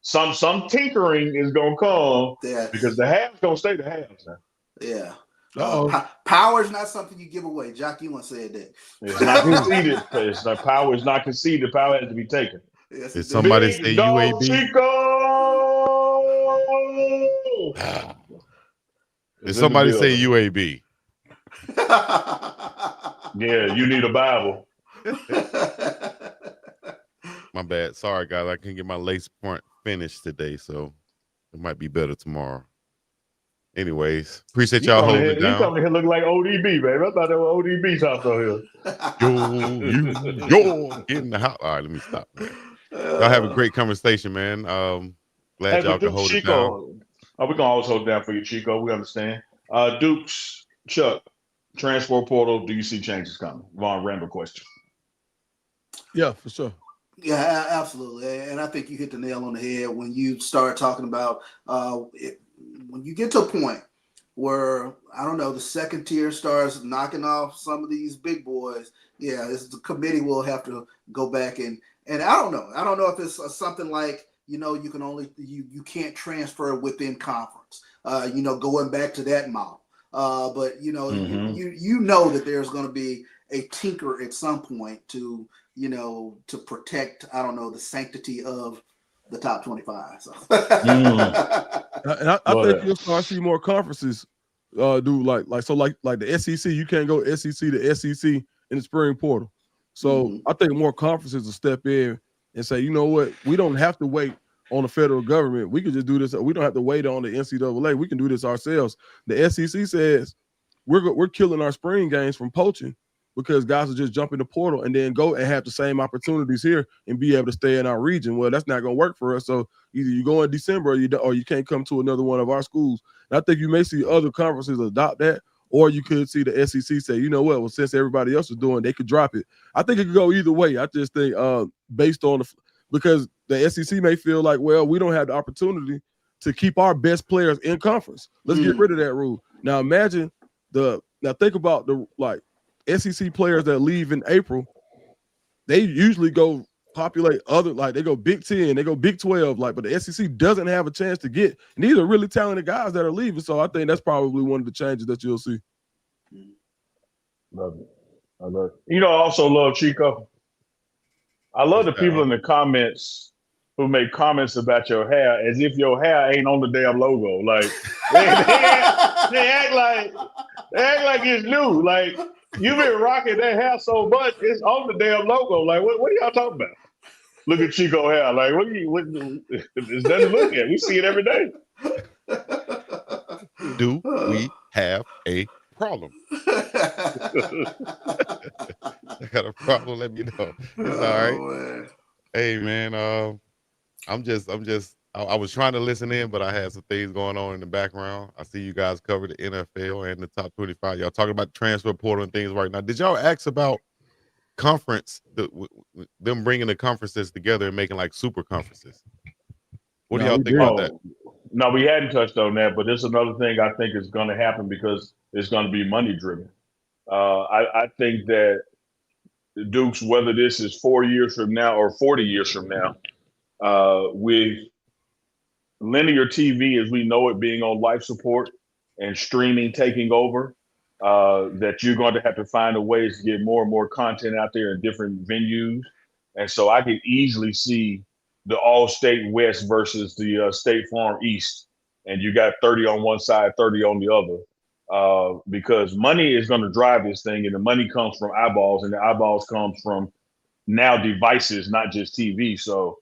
some tinkering is gonna come because the haves gonna stay the haves now. Yeah. Power is not something you give away. Jock, you want to say that. It's not conceded. Power is not conceded. Power has to be taken. Yes, did somebody say UAB? Did somebody say UAB? Yeah, you need a Bible. My bad. Sorry, guys. I couldn't get my lace front finished today, so it might be better tomorrow. Anyways, appreciate y'all holding it down. You coming here looking like ODB, baby. I thought that was ODB talk on here. Yo, get in the house. All right, let me stop, man. Y'all have a great conversation, man. Glad y'all can hold Chico. it down. Oh, we can always hold it down for you, Chico. We understand. Dukes, Chuck, transfer portal, do you see changes coming? Von Randall question. Yeah, for sure. Yeah, absolutely. And I think you hit the nail on the head when you start talking about when you get to a point where, I don't know, the second tier starts knocking off some of these big boys, the committee will have to go back and I don't know. I don't know if it's something like, you can only, you can't transfer within conference, going back to that model. But, you know that there's going to be a tinker at some point to protect, I don't know, the sanctity of the top 25. So. And I think you'll start to see more conferences do like the SEC. You can't go SEC to SEC in the spring portal. So I think more conferences will step in and say, you know what, we don't have to wait on the federal government. We can just do this. We don't have to wait on the NCAA. We can do this ourselves. The SEC says we're killing our spring games from poaching because guys will just jump in the portal and then go and have the same opportunities here and be able to stay in our region. Well, that's not going to work for us. So either you go in December or you can't come to another one of our schools. And I think you may see other conferences adopt that, Or you could see the SEC say, you know what, well, since everybody else is doing, they could drop it. I think it could go either way. I just think based on because the SEC may feel like, well, we don't have the opportunity to keep our best players in conference. Let's get rid of that rule. Now imagine think about the SEC players that leave in April. They usually go populate other, they go Big 10, they go Big 12, but the SEC doesn't have a chance to get. And these are really talented guys that are leaving. So I think that's probably one of the changes that you'll see. Love it. I love it. I also love Chico. I love the people in the comments who make comments about your hair as if your hair ain't on the damn logo. They act like it's new. You've been rocking that hair so much, it's on the damn logo. What are y'all talking about? Look at Chico hair. There's nothing to look at. We see it every day. Do we have a problem? I got a problem. Let me know. It's all right. Man. Hey, man. I was trying to listen in, but I had some things going on in the background. I see you guys cover the NFL and the top 25. Y'all talking about the transfer portal and things right now. Did y'all ask about conference, them bringing the conferences together and making super conferences? What do y'all think about that? No, we hadn't touched on that, but there's another thing I think is going to happen because it's going to be money driven. I think that the Dukes, whether this is 4 years from now or 40 years from now, with linear TV as we know it being on life support and streaming taking over, that you're going to have to find a ways to get more and more content out there in different venues. And so I could easily see the All-State West versus the State Farm East. And you got 30 on one side, 30 on the other. Because money is going to drive this thing, and the money comes from eyeballs, and the eyeballs comes from now devices, not just TV. So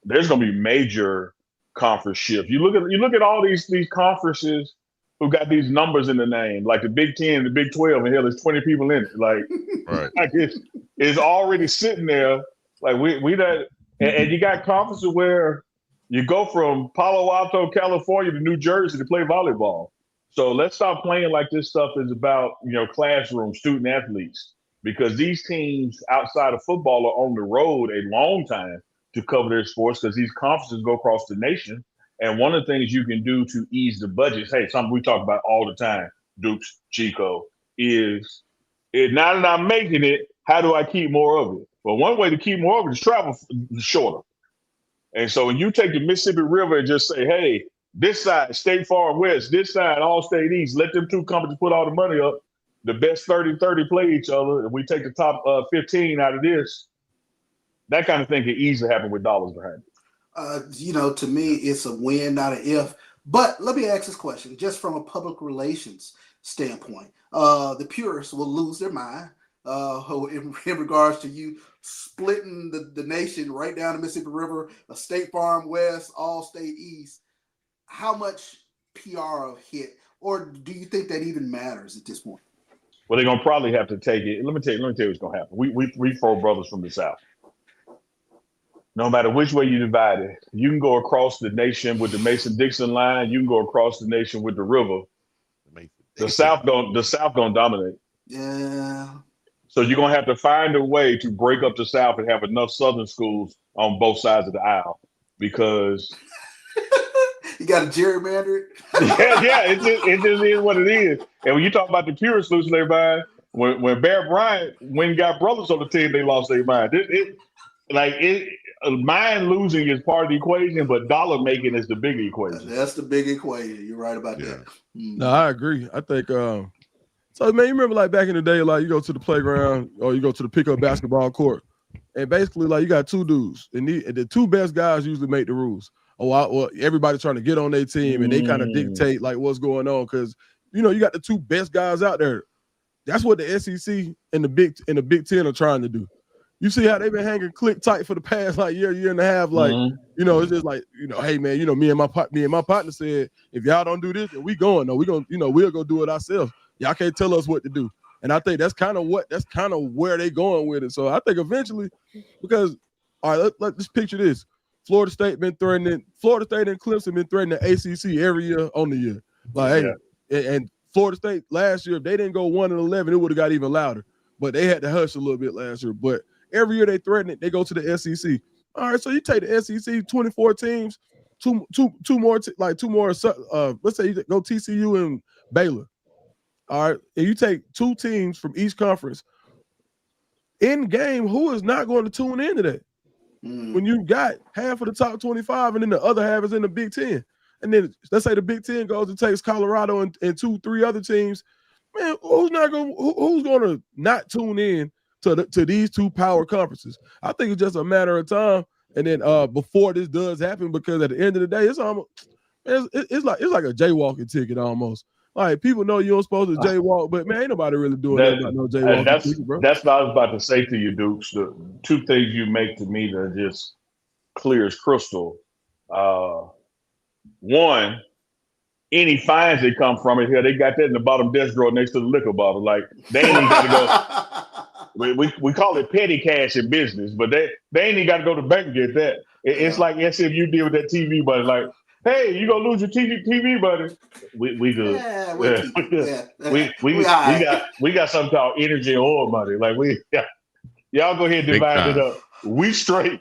there's going to be major conference shift. You look at all these conferences who got these numbers in the name, like the Big 10, the Big 12, and hell, there's 20 people in it. Right. It's already sitting there. We don't, and you got conferences where you go from Palo Alto, California to New Jersey to play volleyball. So let's stop playing like this stuff is about, classroom student athletes, because these teams outside of football are on the road a long time to cover their sports because these conferences go across the nation. And one of the things you can do to ease the budgets, something we talk about all the time, Dukes, Chico, is now that I'm making it, how do I keep more of it? Well, one way to keep more of it is travel shorter. And so when you take the Mississippi River and just say, hey, this side, State Farm West, this side, All-State East, let them two companies put all the money up. The best 30-30 play each other, and we take the top 15 out of this. That kind of thing can easily happen with dollars behind it. To me, it's a win, not an if. But let me ask this question, just from a public relations standpoint. The purists will lose their mind in regards to you splitting the nation right down the Mississippi River, a State Farm West, All-State East. How much PR hit, or do you think that even matters at this point? Well, they're gonna probably have to take it. Let me tell you what's gonna happen. We four brothers from the South. No matter which way you divide it, you can go across the nation with the Mason-Dixon line. You can go across the nation with the river. The South don't dominate. Yeah. So you're gonna have to find a way to break up the South and have enough Southern schools on both sides of the aisle, because you got to gerrymander it. yeah, it just is what it is. And when you talk about the purists losing their mind, when Bear Bryant got brothers on the team, they lost their mind. Mind losing is part of the equation, but dollar making is the big equation. That's the big equation. You're right about that. No, I agree. I think so. Man, you remember back in the day, you go to the playground or you go to the pickup basketball court, and basically you got two dudes, and the two best guys usually make the rules. Everybody's trying to get on their team, and they kind of dictate what's going on, because you got the two best guys out there. That's what the SEC and the Big 10 are trying to do. You see how they've been hanging click tight for the past year and a half. It's just hey man, me and my partner said, if y'all don't do this, then we going. No, we gonna, we'll go do it ourselves. Y'all can't tell us what to do. And I think that's kind of where they going with it. So I think eventually, because all right, let's picture this. Florida State and Clemson been threatening the ACC every year on the year. And Florida State last year, if they didn't go 1-11, it would have got even louder. But they had to hush a little bit last year. But every year they threaten it, they go to the SEC. All right, so you take the SEC, 24 teams, two more, let's say you go TCU and Baylor. All right, and you take 2 teams from each conference. In game, who is not going to tune into that? When you got half of the top 25 and then the other half is in the Big Ten. And then let's say the Big Ten goes and takes Colorado and 2-3 other teams. Man, who's going to not tune in to these 2 power conferences? I think it's just a matter of time. And then before this does happen, because at the end of the day, it's like a jaywalking ticket almost. Like, people know you're supposed to jaywalk, but man, ain't nobody really doing that about no jaywalking ticket, bro. That's what I was about to say to you, Dukes. The 2 things you make to me that are just clear as crystal. One, any fines that come from it here, they got that in the bottom desk drawer next to the liquor bottle. Like, they ain't even got to go. We call it petty cash in business, but they ain't even got to go to the bank and get that. It's like SMU did with that TV buddy. Like, hey, you gonna lose your TV buddy? We good. We got something called energy and oil money. Like, y'all go ahead and divide it up. We straight.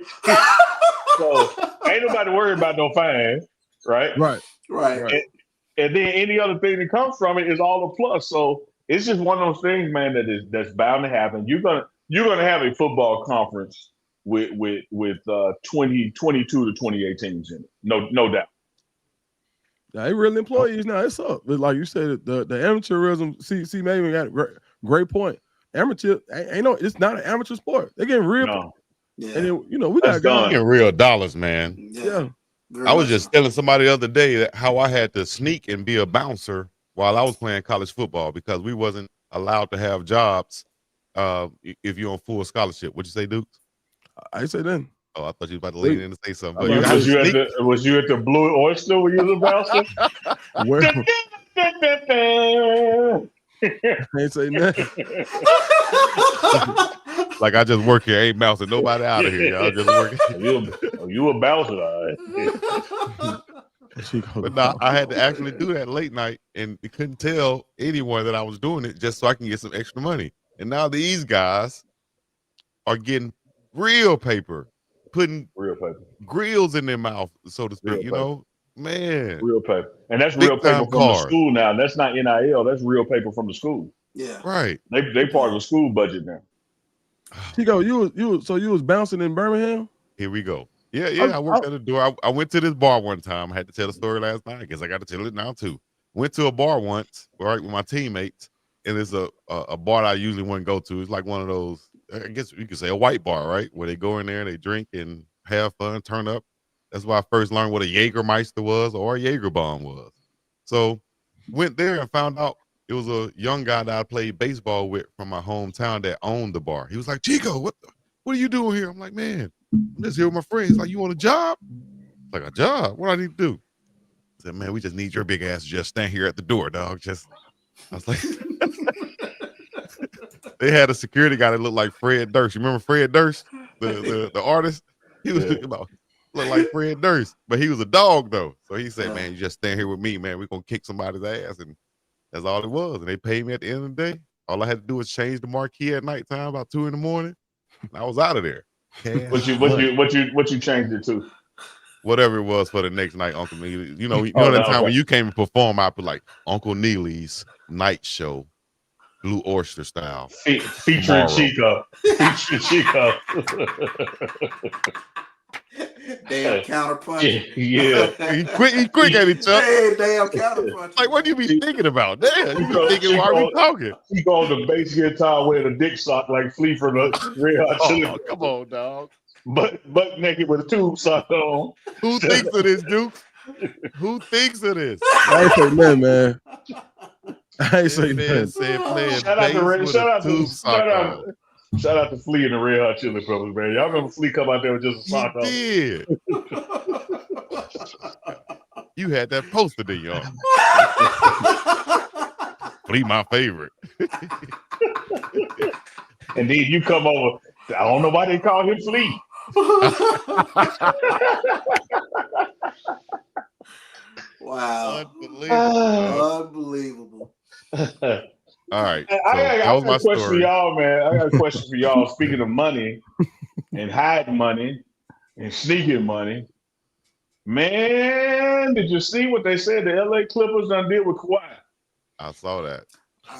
So ain't nobody worried about no fine, right? Right. And then any other thing that comes from it is all a plus. So it's just one of those things, man, that's bound to happen. You're gonna have a football conference with 22 to 28 teams in it. No doubt. Now, they really employees now. It's up. But like you said, the amateurism. See, maybe got a great point. Amateur it's not an amateur sport. They're getting real. No. Yeah. And then, we got guys getting real dollars, man. Yeah. I was just telling somebody the other day that how I had to sneak and be a bouncer while I was playing college football because we wasn't allowed to have jobs if you're on full scholarship. What'd you say, Duke? I say then. Oh, I thought you was about to lean in and say something. Was you at the Blue Oyster when you was a bouncer? I ain't say nothing. Like, I just work here, ain't bouncing nobody out of here. Y'all just working. You a bouncer, all right. But no, I had to actually do that late night, and they couldn't tell anyone that I was doing it just so I can get some extra money. And now these guys are getting real paper, putting real paper grills in their mouth, so to speak. Man, real paper, and that's real paper from the school now. That's not NIL. That's real paper from the school. Yeah, right. They part of the school budget now. Chico, you was bouncing in Birmingham? Here we go. Yeah. I worked at a door. I went to this bar one time. I had to tell the story last night. I guess I got to tell it now too. Went to a bar once, right, with my teammates, and it's a bar that I usually wouldn't go to. It's like one of those, I guess you could say a white bar, right, where they go in there, they drink and have fun, turn up. That's why I first learned what a Jägermeister was or a Jaeger bomb was. So went there and found out it was a young guy that I played baseball with from my hometown that owned the bar. He was like, Chico, what are you doing here? I'm like, man, I'm just here with my friends. He's like, you want a job? Like, a job? What do I need to do? I said, man, we just need your big ass to just stand here at the door, dog. I was like, they had a security guy that looked like Fred Durst. You remember Fred Durst, the artist? He was looked like Fred Durst, but he was a dog though. So he said, man, you just stand here with me, man. We're gonna kick somebody's ass, and that's all it was. And they paid me at the end of the day. All I had to do was change the marquee at nighttime about 2 a.m. And I was out of there. What you changed it to? Whatever it was for the next night, Uncle Neely. You know that time when you came and perform, I put like Uncle Neely's night show, Blue Oyster style, featuring Chico. Damn counterpunch. Yeah. He quick at each other. Hey, damn counterpunch. Like, what do you be thinking about? Damn, you be thinking while we talking. He go on the bass guitar wearing a dick sock like Flea from the Red Hot Chili. Oh, come on, dog. Butt naked with a tube sock on. Who thinks of this, Duke? Who thinks of this? I ain't say nothing, man. I ain't say nothing. Shout out to Flea and the Red Hot Chili Peppers, man. Y'all remember Flea come out there with just a sock on? Did. You had that poster, did y'all? Flea, my favorite. And then you come over. I don't know why they call him Flea. Wow. Unbelievable. Unbelievable. All right. I So that got was my a question for story. y'all, man. I got a question for y'all. Speaking of money and hiding money and sneaking money, man, did you see what they said the LA Clippers done did with Kawhi? I saw that.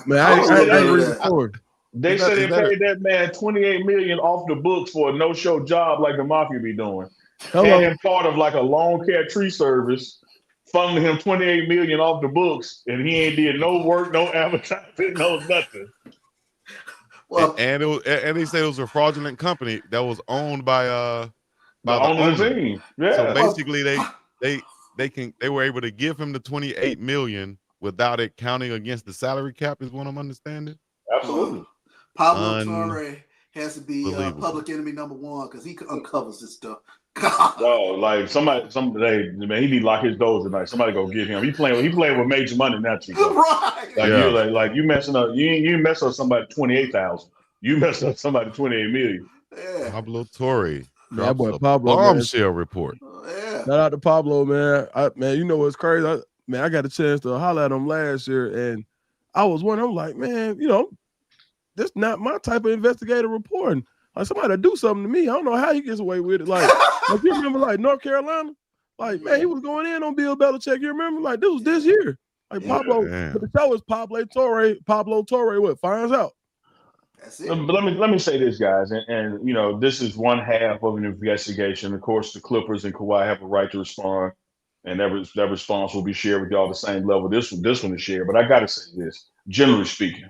Man, I was a little I bit of read the that. story. They said they paid that man $28 million off the books for a no-show job like the Mafia be doing. Hello. Had him part of like a lawn care tree service, funneling him $28 million off the books, and he ain't did no work, no advertising, no nothing. Well, And they said it was a fraudulent company that was owned by The the owner of the owner. team. Yeah. So basically, they were able to give him the $28 million without it counting against the salary cap, is what I'm understanding. Absolutely. Pablo Torre has to be public enemy number one because he uncovers this stuff. God. Yo, like somebody, man, he need to lock his doors tonight. Somebody go get him. He playing with major money now, Chico. Right. Like Yeah. you, like you messing up. You mess up somebody 28,000. You mess up somebody 28 million. Yeah. Pablo Torre. That boy Pablo, bombshell report. Yeah. Shout out to Pablo, man. Man, you know what's crazy? I got a chance to holler at him last year, and I was wondering, I'm like, man, this not my type of investigative reporting. Like somebody do something to me. I don't know how he gets away with it. Like you remember, like North Carolina, like man, he was going in on Bill Belichick. You remember, like this was this year. Like Pablo, but the show is Pablo Torre. What finds out? That's it. But let me say this, guys, and this is one half of an investigation. Of course, the Clippers and Kawhi have a right to respond, and that response will be shared with y'all the same level this one is shared. But I got to say this, generally speaking,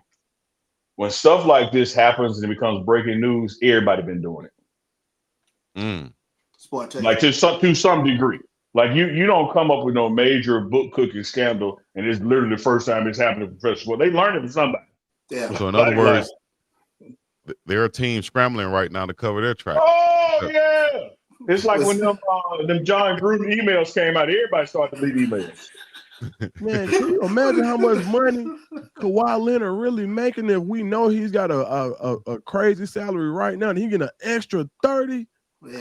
when stuff like this happens and it becomes breaking news, everybody been doing it. Like to some degree. Like you don't come up with no major book cooking scandal, and it's literally the first time it's happened in professional sport. They learned it from somebody. Yeah. So in other words, there are teams scrambling right now to cover their track. Oh yeah, it's like when them John Gruden emails came out. Everybody started to leave emails. Man, can you imagine how much money Kawhi Leonard really making if we know he's got a crazy salary right now and he get an extra 30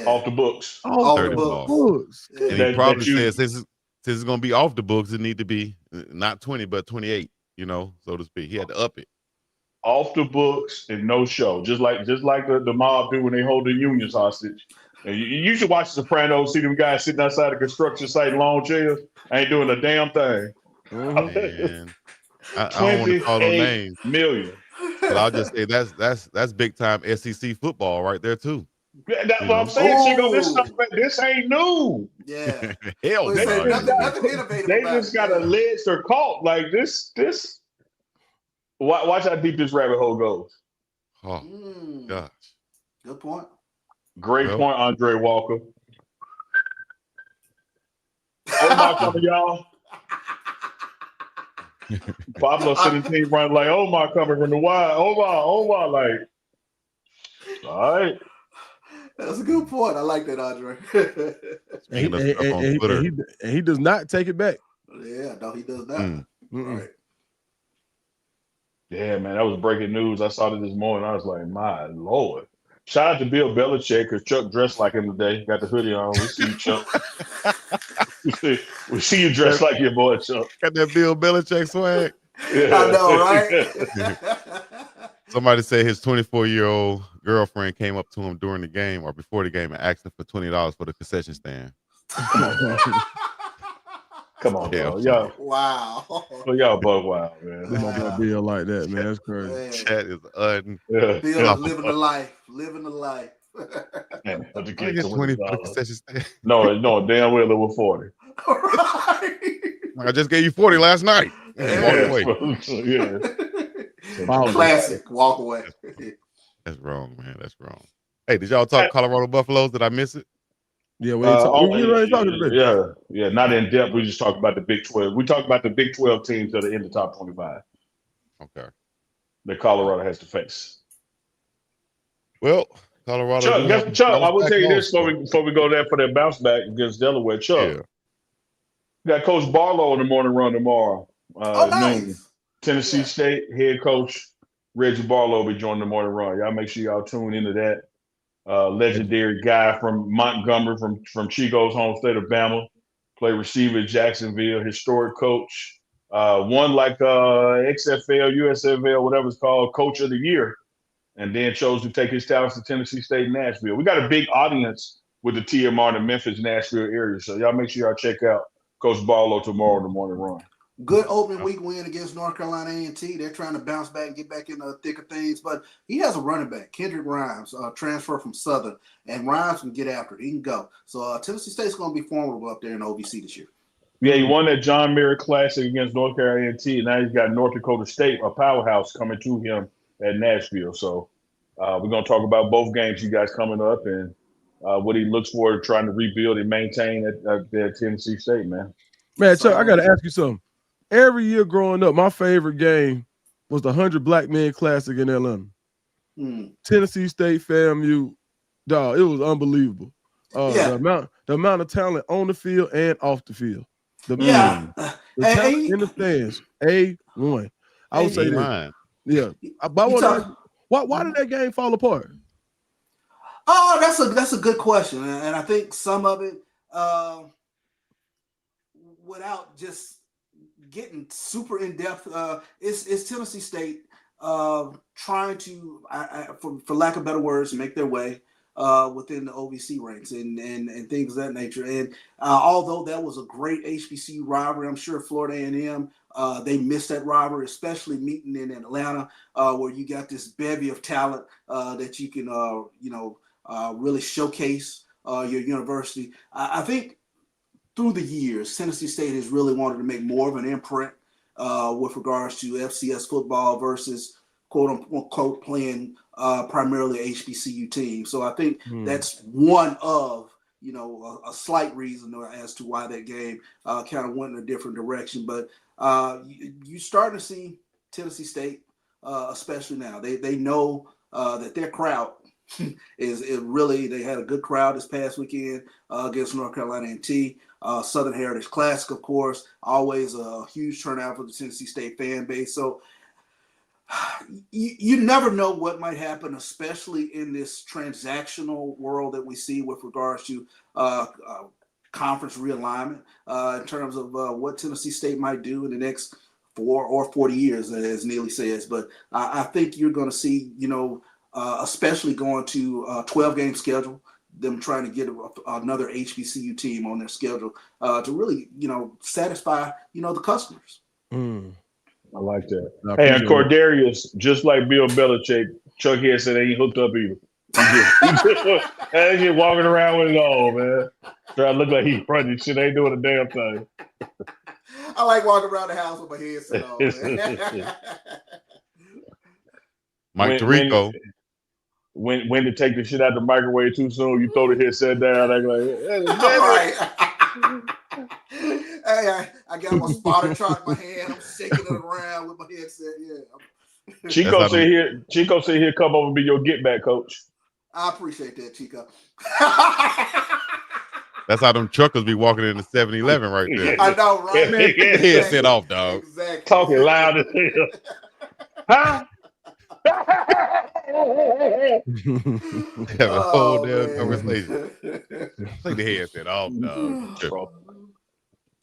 off the books. Off the books. Yeah. And he probably says since it's gonna be off the books, it need to be not 20 but 28, so to speak. He had to up it. Off the books and no show. Just like the mob do when they hold the unions hostage. And you should watch The Sopranos, see them guys sitting outside a construction site in long chairs, ain't doing a damn thing. Man, I don't want to call no names. Million. But I'll just say that's big time SEC football right there too. That's what I'm saying, Chico. This ain't new. Yeah. Hell, nothing innovative. They just got alleged or caught. Like this. Watch how deep this rabbit hole goes. Oh gosh. Good point. Great point, Andre Walker. Omar coming, y'all. Pablo 17 running like Omar coming from the wide. Omar, like, all right. That's a good point. I like that, Andre. and he does not take it back. Yeah, no, he does not. Right. Yeah, man, that was breaking news. I saw it this morning. I was like, my Lord. Shout out to Bill Belichick because Chuck dressed like him today. Got the hoodie on. We see you, Chuck. we see you dressed like your boy, Chuck. Got that Bill Belichick swag. Yeah. I know, right? Somebody said his 24-year-old girlfriend came up to him during the game or before the game and asked him for $20 for the concession stand. Come on, y'all. Wow. Well, y'all bug wild, man. Come on, Bill like that, man. That's crazy. Chat is Bill living the life. Man, I get 20 for the concession stand. No, damn well it was 40. Right. I just gave you 40 last night. Yeah. Walk away. Classic. Walk away. That's wrong, man. That's wrong. Hey, did y'all talk Colorado Buffaloes? Did I miss it? Yeah, we ain't talking about Yeah, not in depth. We just talked about the Big 12. We talked about the Big 12 teams that are in the top 25. Okay. That Colorado has to face. Well, Colorado. Chuck, I will tell you this before we go there for that bounce back against Delaware. Chuck, we got Coach Barlow in the morning run tomorrow. Nice. Tennessee State head coach Reggie Barlow will be joining the morning run. Y'all make sure y'all tune into that. Legendary guy from Montgomery, from Chico's home state of Bama, played receiver at Jacksonville, historic coach, won like XFL, USFL, whatever it's called, Coach of the Year, and then chose to take his talents to Tennessee State and Nashville. We got a big audience with the TMR in the Memphis, Nashville area, so y'all make sure y'all check out Coach Barlow tomorrow in the morning run. Good opening week win against North Carolina A&T. They're trying to bounce back and get back in the thick of things, but he has a running back, Kendrick Rhymes, transfer from Southern, and Rhymes can get after it. He can go. So Tennessee State's going to be formidable up there in the OVC this year. Yeah, he won that John Merritt Classic against North Carolina A&T, and now he's got North Dakota State, a powerhouse, coming to him at Nashville. So we're going to talk about both games you guys coming up and what he looks for trying to rebuild and maintain at Tennessee State, man. Man, Chuck, I got to ask you something. Every year growing up, my favorite game was the 100 Black Men Classic in Atlanta. Tennessee State, FAMU, dog, it was unbelievable. The amount of talent on the field and off the field. The talent in the stands, A1. I would say that. Yeah. Why did that game fall apart? Oh, that's a good question, and I think some of it, without just getting super in depth, is Tennessee State trying to, for lack of better words, make their way within the OVC ranks and things of that nature. And although that was a great HBCU rivalry, I'm sure Florida A&M, they missed that rivalry, especially meeting in Atlanta, where you got this bevy of talent that you can, really showcase your university. I think through the years, Tennessee State has really wanted to make more of an imprint with regards to FCS football versus quote unquote playing primarily HBCU team. So I think that's one of, a slight reason as to why that game kind of went in a different direction. But you starting to see Tennessee State, especially now, they know that their crowd they had a good crowd this past weekend against North Carolina A&T. Southern Heritage Classic, of course, always a huge turnout for the Tennessee State fan base. So you never know what might happen, especially in this transactional world that we see with regards to conference realignment in terms of what Tennessee State might do in the next 4 or 40 years, as Neely says. But I think you're going to see, especially going to a 12-game schedule, them trying to get another HBCU team on their schedule to really, satisfy, the customers. I like that. Hey, and Cordarius, just like Bill Belichick, Chuck here said they ain't hooked up either. He just walking around with it all, man. Trying to look like he's running shit. Ain't doing a damn thing. I like walking around the house with my headset on, man. Mike Tirico. When to take the shit out the microwave too soon, you throw the headset down. I'm like, hey, I got my spotter chart in my hand. I'm shaking it around with my headset. Yeah. Chico said here, come over and be your get back coach. I appreciate that, Chico. That's how them truckers be walking in the 7-Eleven right there. I know, right? Man, get the headset off, dog. Exactly. Talking loud as hell. Huh? Have a whole damn conversation. Take the headset off, dog.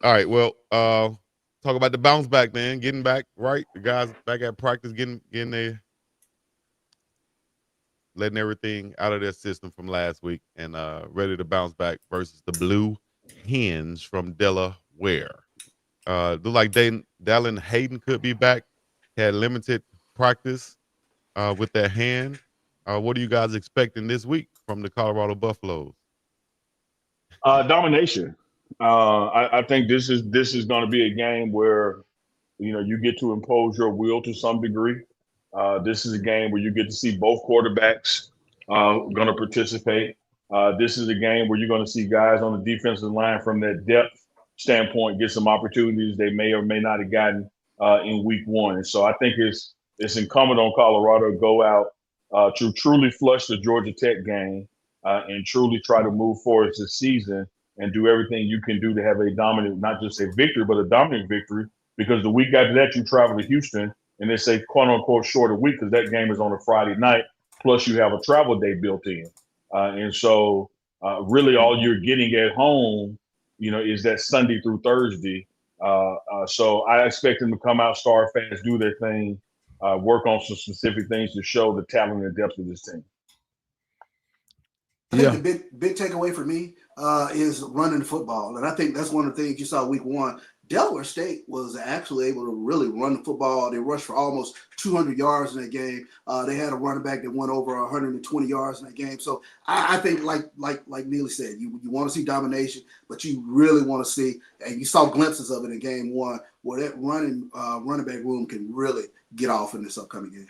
All right, well, talk about the bounce back, man. Getting back right. The guys back at practice, getting there, letting everything out of their system from last week, and ready to bounce back versus the Blue Hens from Delaware. Look like Dallin Hayden could be back. Had limited practice with their hand. What are you guys expecting this week from the Colorado Buffaloes? Domination. I think this is going to be a game where you get to impose your will to some degree. This is a game where you get to see both quarterbacks going to participate. This is a game where you're going to see guys on the defensive line from that depth standpoint get some opportunities they may or may not have gotten in week one. And so I think it's incumbent on Colorado to go out to truly flush the Georgia Tech game and truly try to move forward this season and do everything you can do to have a dominant, not just a victory, but a dominant victory, because the week after that you travel to Houston and it's a quote unquote shorter week because that game is on a Friday night, plus you have a travel day built in. And so really all you're getting at home, is that Sunday through Thursday. So I expect them to come out, start fast, do their thing, work on some specific things to show the talent and depth of this team. I think the big takeaway for me is running the football. And I think that's one of the things you saw week one. Delaware State was actually able to really run the football. They rushed for almost 200 yards in that game. They had a running back that went over 120 yards in that game. So I think, like Neely said, you want to see domination, but you really want to see, and you saw glimpses of it in game one, where that running back room can really get off in this upcoming game.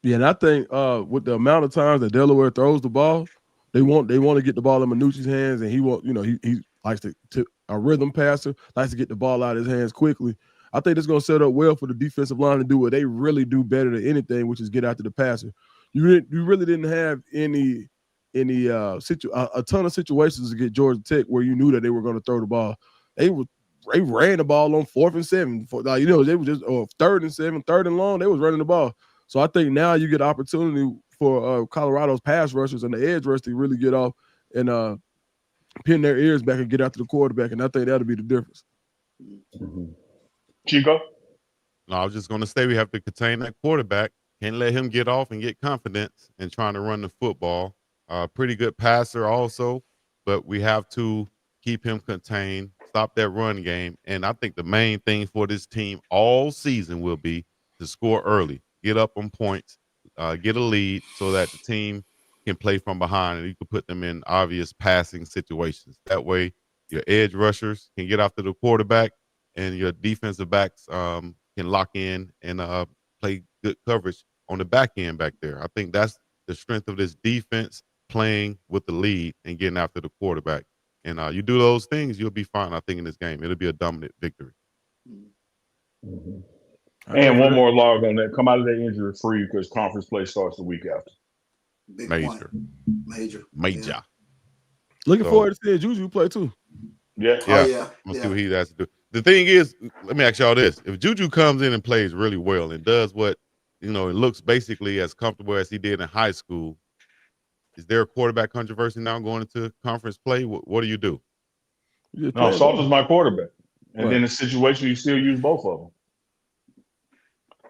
Yeah, and I think with the amount of times that Delaware throws the ball, they want to get the ball in Minucci's hands, and he likes to a rhythm passer, likes to get the ball out of his hands quickly. I think it's going to set up well for the defensive line to do what they really do better than anything, which is get after the passer. You really didn't have a ton of situations against Georgia Tech where you knew that they were going to throw the ball. They ran the ball on 4th and 7. They were just 3rd and 7, 3rd and long. They was running the ball. So I think now you get opportunity for Colorado's pass rushers and the edge rush to really get off and pin their ears back and get after the quarterback, and I think that'll be the difference. Mm-hmm. Chico? No, I was just going to say we have to contain that quarterback. Can't let him get off and get confidence in trying to run the football. Pretty good passer also, but we have to keep him contained, stop that run game. And I think the main thing for this team all season will be to score early, get up on points, get a lead so that the team can play from behind and you can put them in obvious passing situations. That way your edge rushers can get after the quarterback and your defensive backs can lock in and play good coverage on the back end back there. I think that's the strength of this defense, playing with the lead and getting after the quarterback. And you do those things, you'll be fine, I think, in this game. It'll be a dominant victory. Mm-hmm. And one more log on that. Come out of that injury free because conference play starts the week after. Major. Yeah. Looking forward to seeing Juju play too. Yeah. Let's see what he has to do. The thing is, let me ask y'all this. If Juju comes in and plays really well and does what, it looks basically as comfortable as he did in high school, is there a quarterback controversy now going into conference play? What do you do? No, Salter's my quarterback. And then in a situation, you still use both of them.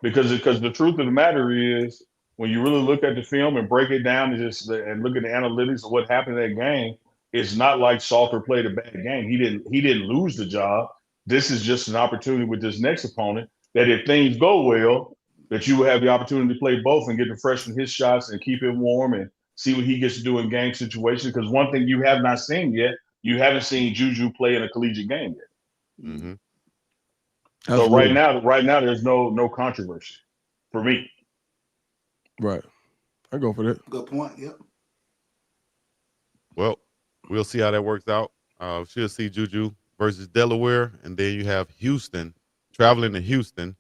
Because the truth of the matter is, when you really look at the film and break it down and look at the analytics of what happened in that game, it's not like Salter played a bad game. He didn't lose the job. This is just an opportunity with this next opponent that if things go well, that you will have the opportunity to play both and get the freshman his shots and keep him warm and see what he gets to do in game situations. Because one thing you have not seen yet, you haven't seen Juju play in a collegiate game yet. Mm-hmm. So right now, there's no controversy for me. Right. I go for that. Good point. Yep. Well, we'll see how that works out. She'll see Juju versus Delaware, and then you have Houston, traveling to Houston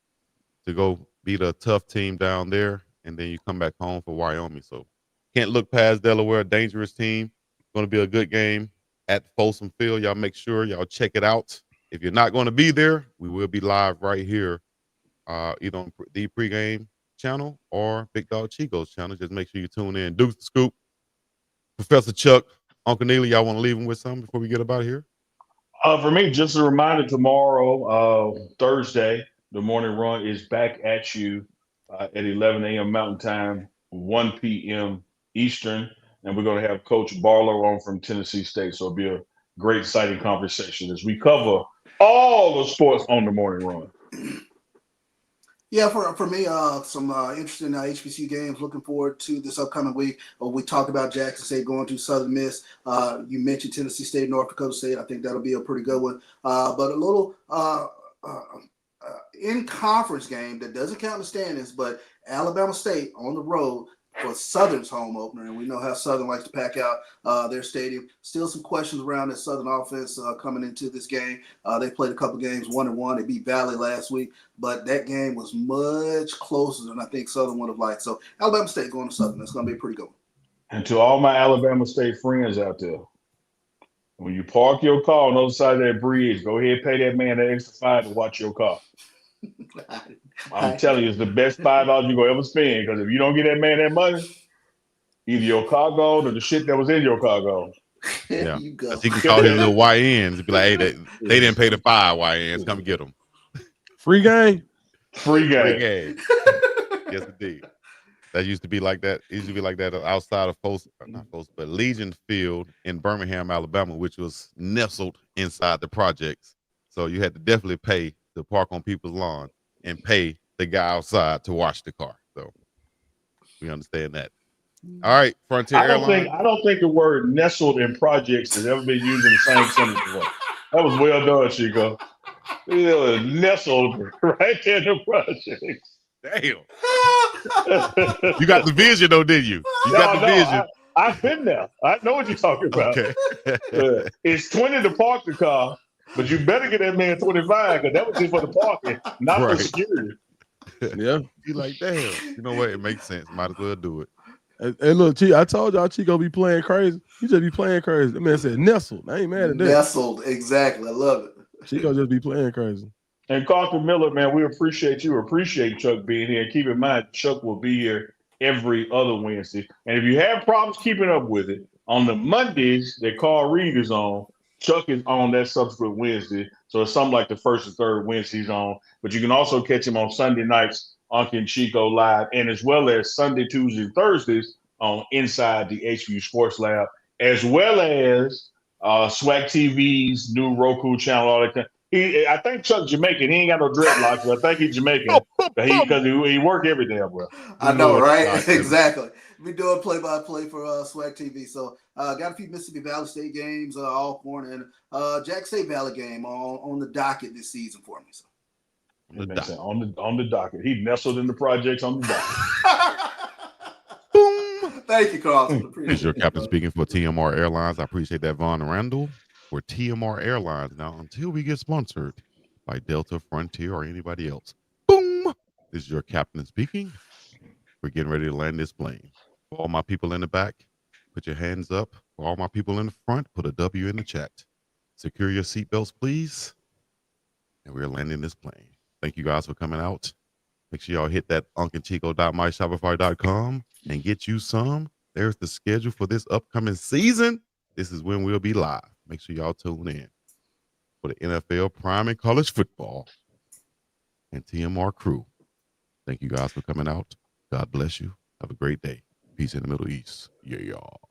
to go beat a tough team down there, and then you come back home for Wyoming. So can't look past Delaware, a dangerous team. Going to be a good game at Folsom Field. Y'all make sure y'all check it out. If you're not going to be there, we will be live right here, either on the Pregame channel or Big Dog Chico's channel. Just make sure you tune in. Dukes the Scoop, Professor Chuck, Uncle Neely, y'all want to leave him with something before we get up out of here? For me, just a reminder, tomorrow, Thursday, the morning run is back at you at 11 a.m. Mountain Time, 1 p.m. Eastern, and we're going to have Coach Barlow on from Tennessee State. So it'll be a great, exciting conversation as we cover all the sports on the morning run. Yeah, for me, some interesting HBCU games. Looking forward to this upcoming week. We talked about Jackson State going to Southern Miss. You mentioned Tennessee State, North Dakota State. I think that'll be a pretty good one. But a little in-conference game that doesn't count the standings, but Alabama State on the road for Southern's home opener, and we know how Southern likes to pack out their stadium. Still some questions around the Southern offense coming into this game. They played a couple games 1-1. They beat Valley last week, but that game was much closer than I think Southern would have liked. So Alabama State going to Southern. That's going to be a pretty good one. And to all my Alabama State friends out there, when you park your car on the other side of that bridge, go ahead and pay that man that extra $5 to watch your car. I'm telling you, it's the best $5 you're going to ever spend, because if you don't get that man that money, either your car gone or the shit that was in your car gone. There Yeah. you go. Because he can call his little YNs and be like, hey, they didn't pay the 5 YNs. Come get them. Free game. Free Free game. game. Yes, indeed. That used to be like that. It used to be like that outside of but Legion Field in Birmingham, Alabama, which was nestled inside the projects. So you had to definitely pay to park on people's lawn and pay the guy outside to wash the car. So we understand that. All right, Frontier Airlines. I don't think the word nestled in projects has ever been used in the same sentence before. That was well done, Chico. Yeah, nestled right there in the projects. Damn. You got the vision though, didn't you? You got the vision. I've been there. I know what you're talking about. Okay. It's 20 to park the car, but you better get that man 25 because that was just for the parking, not for security. Yeah. You like, damn. You know what? It makes sense. Might as well do it. Hey, look, I told y'all Chico be playing crazy. He just be playing crazy. The man said nestled. I ain't mad at that. Nestled, exactly. I love it. Chico just be playing crazy. And Carter Miller, man, we appreciate you. Appreciate Chuck being here. And keep in mind, Chuck will be here every other Wednesday. And if you have problems keeping up with it, on the Mondays that Carl Reed is on, Chuck is on that subsequent Wednesday. So it's something like the first and third Wednesdays on. But you can also catch him on Sunday nights, Unc and Chico Live, and as well as Sunday, Tuesday, Thursdays on Inside the HBCU Sports Lab, as well as Swag TV's new Roku channel, all that. I think Chuck Jamaican. He ain't got no dreadlocks, but I think he's Jamaican because he work every day, bro. I know, right? Exactly. We doing play-by-play for Swag TV. So got a few Mississippi Valley State games all morning, and Jack State Valley game on the docket this season for me. So. On the docket. He nestled in the projects on the docket. Boom. Thank you, Carlson. This is your captain speaking for TMR Airlines. I appreciate that, Von Randall. For TMR Airlines now until we get sponsored by Delta, Frontier, or anybody else. Boom! This is your captain speaking. We're getting ready to land this plane. For all my people in the back, put your hands up. For all my people in the front, put a W in the chat. Secure your seatbelts, please. And we're landing this plane. Thank you guys for coming out. Make sure y'all hit that uncandchico.myshopify.com and get you some. There's the schedule for this upcoming season. This is when we'll be live. Make sure y'all tune in for the NFL Prime and College Football and TMR crew. Thank you guys for coming out. God bless you. Have a great day. Peace in the Middle East. Yeah, y'all.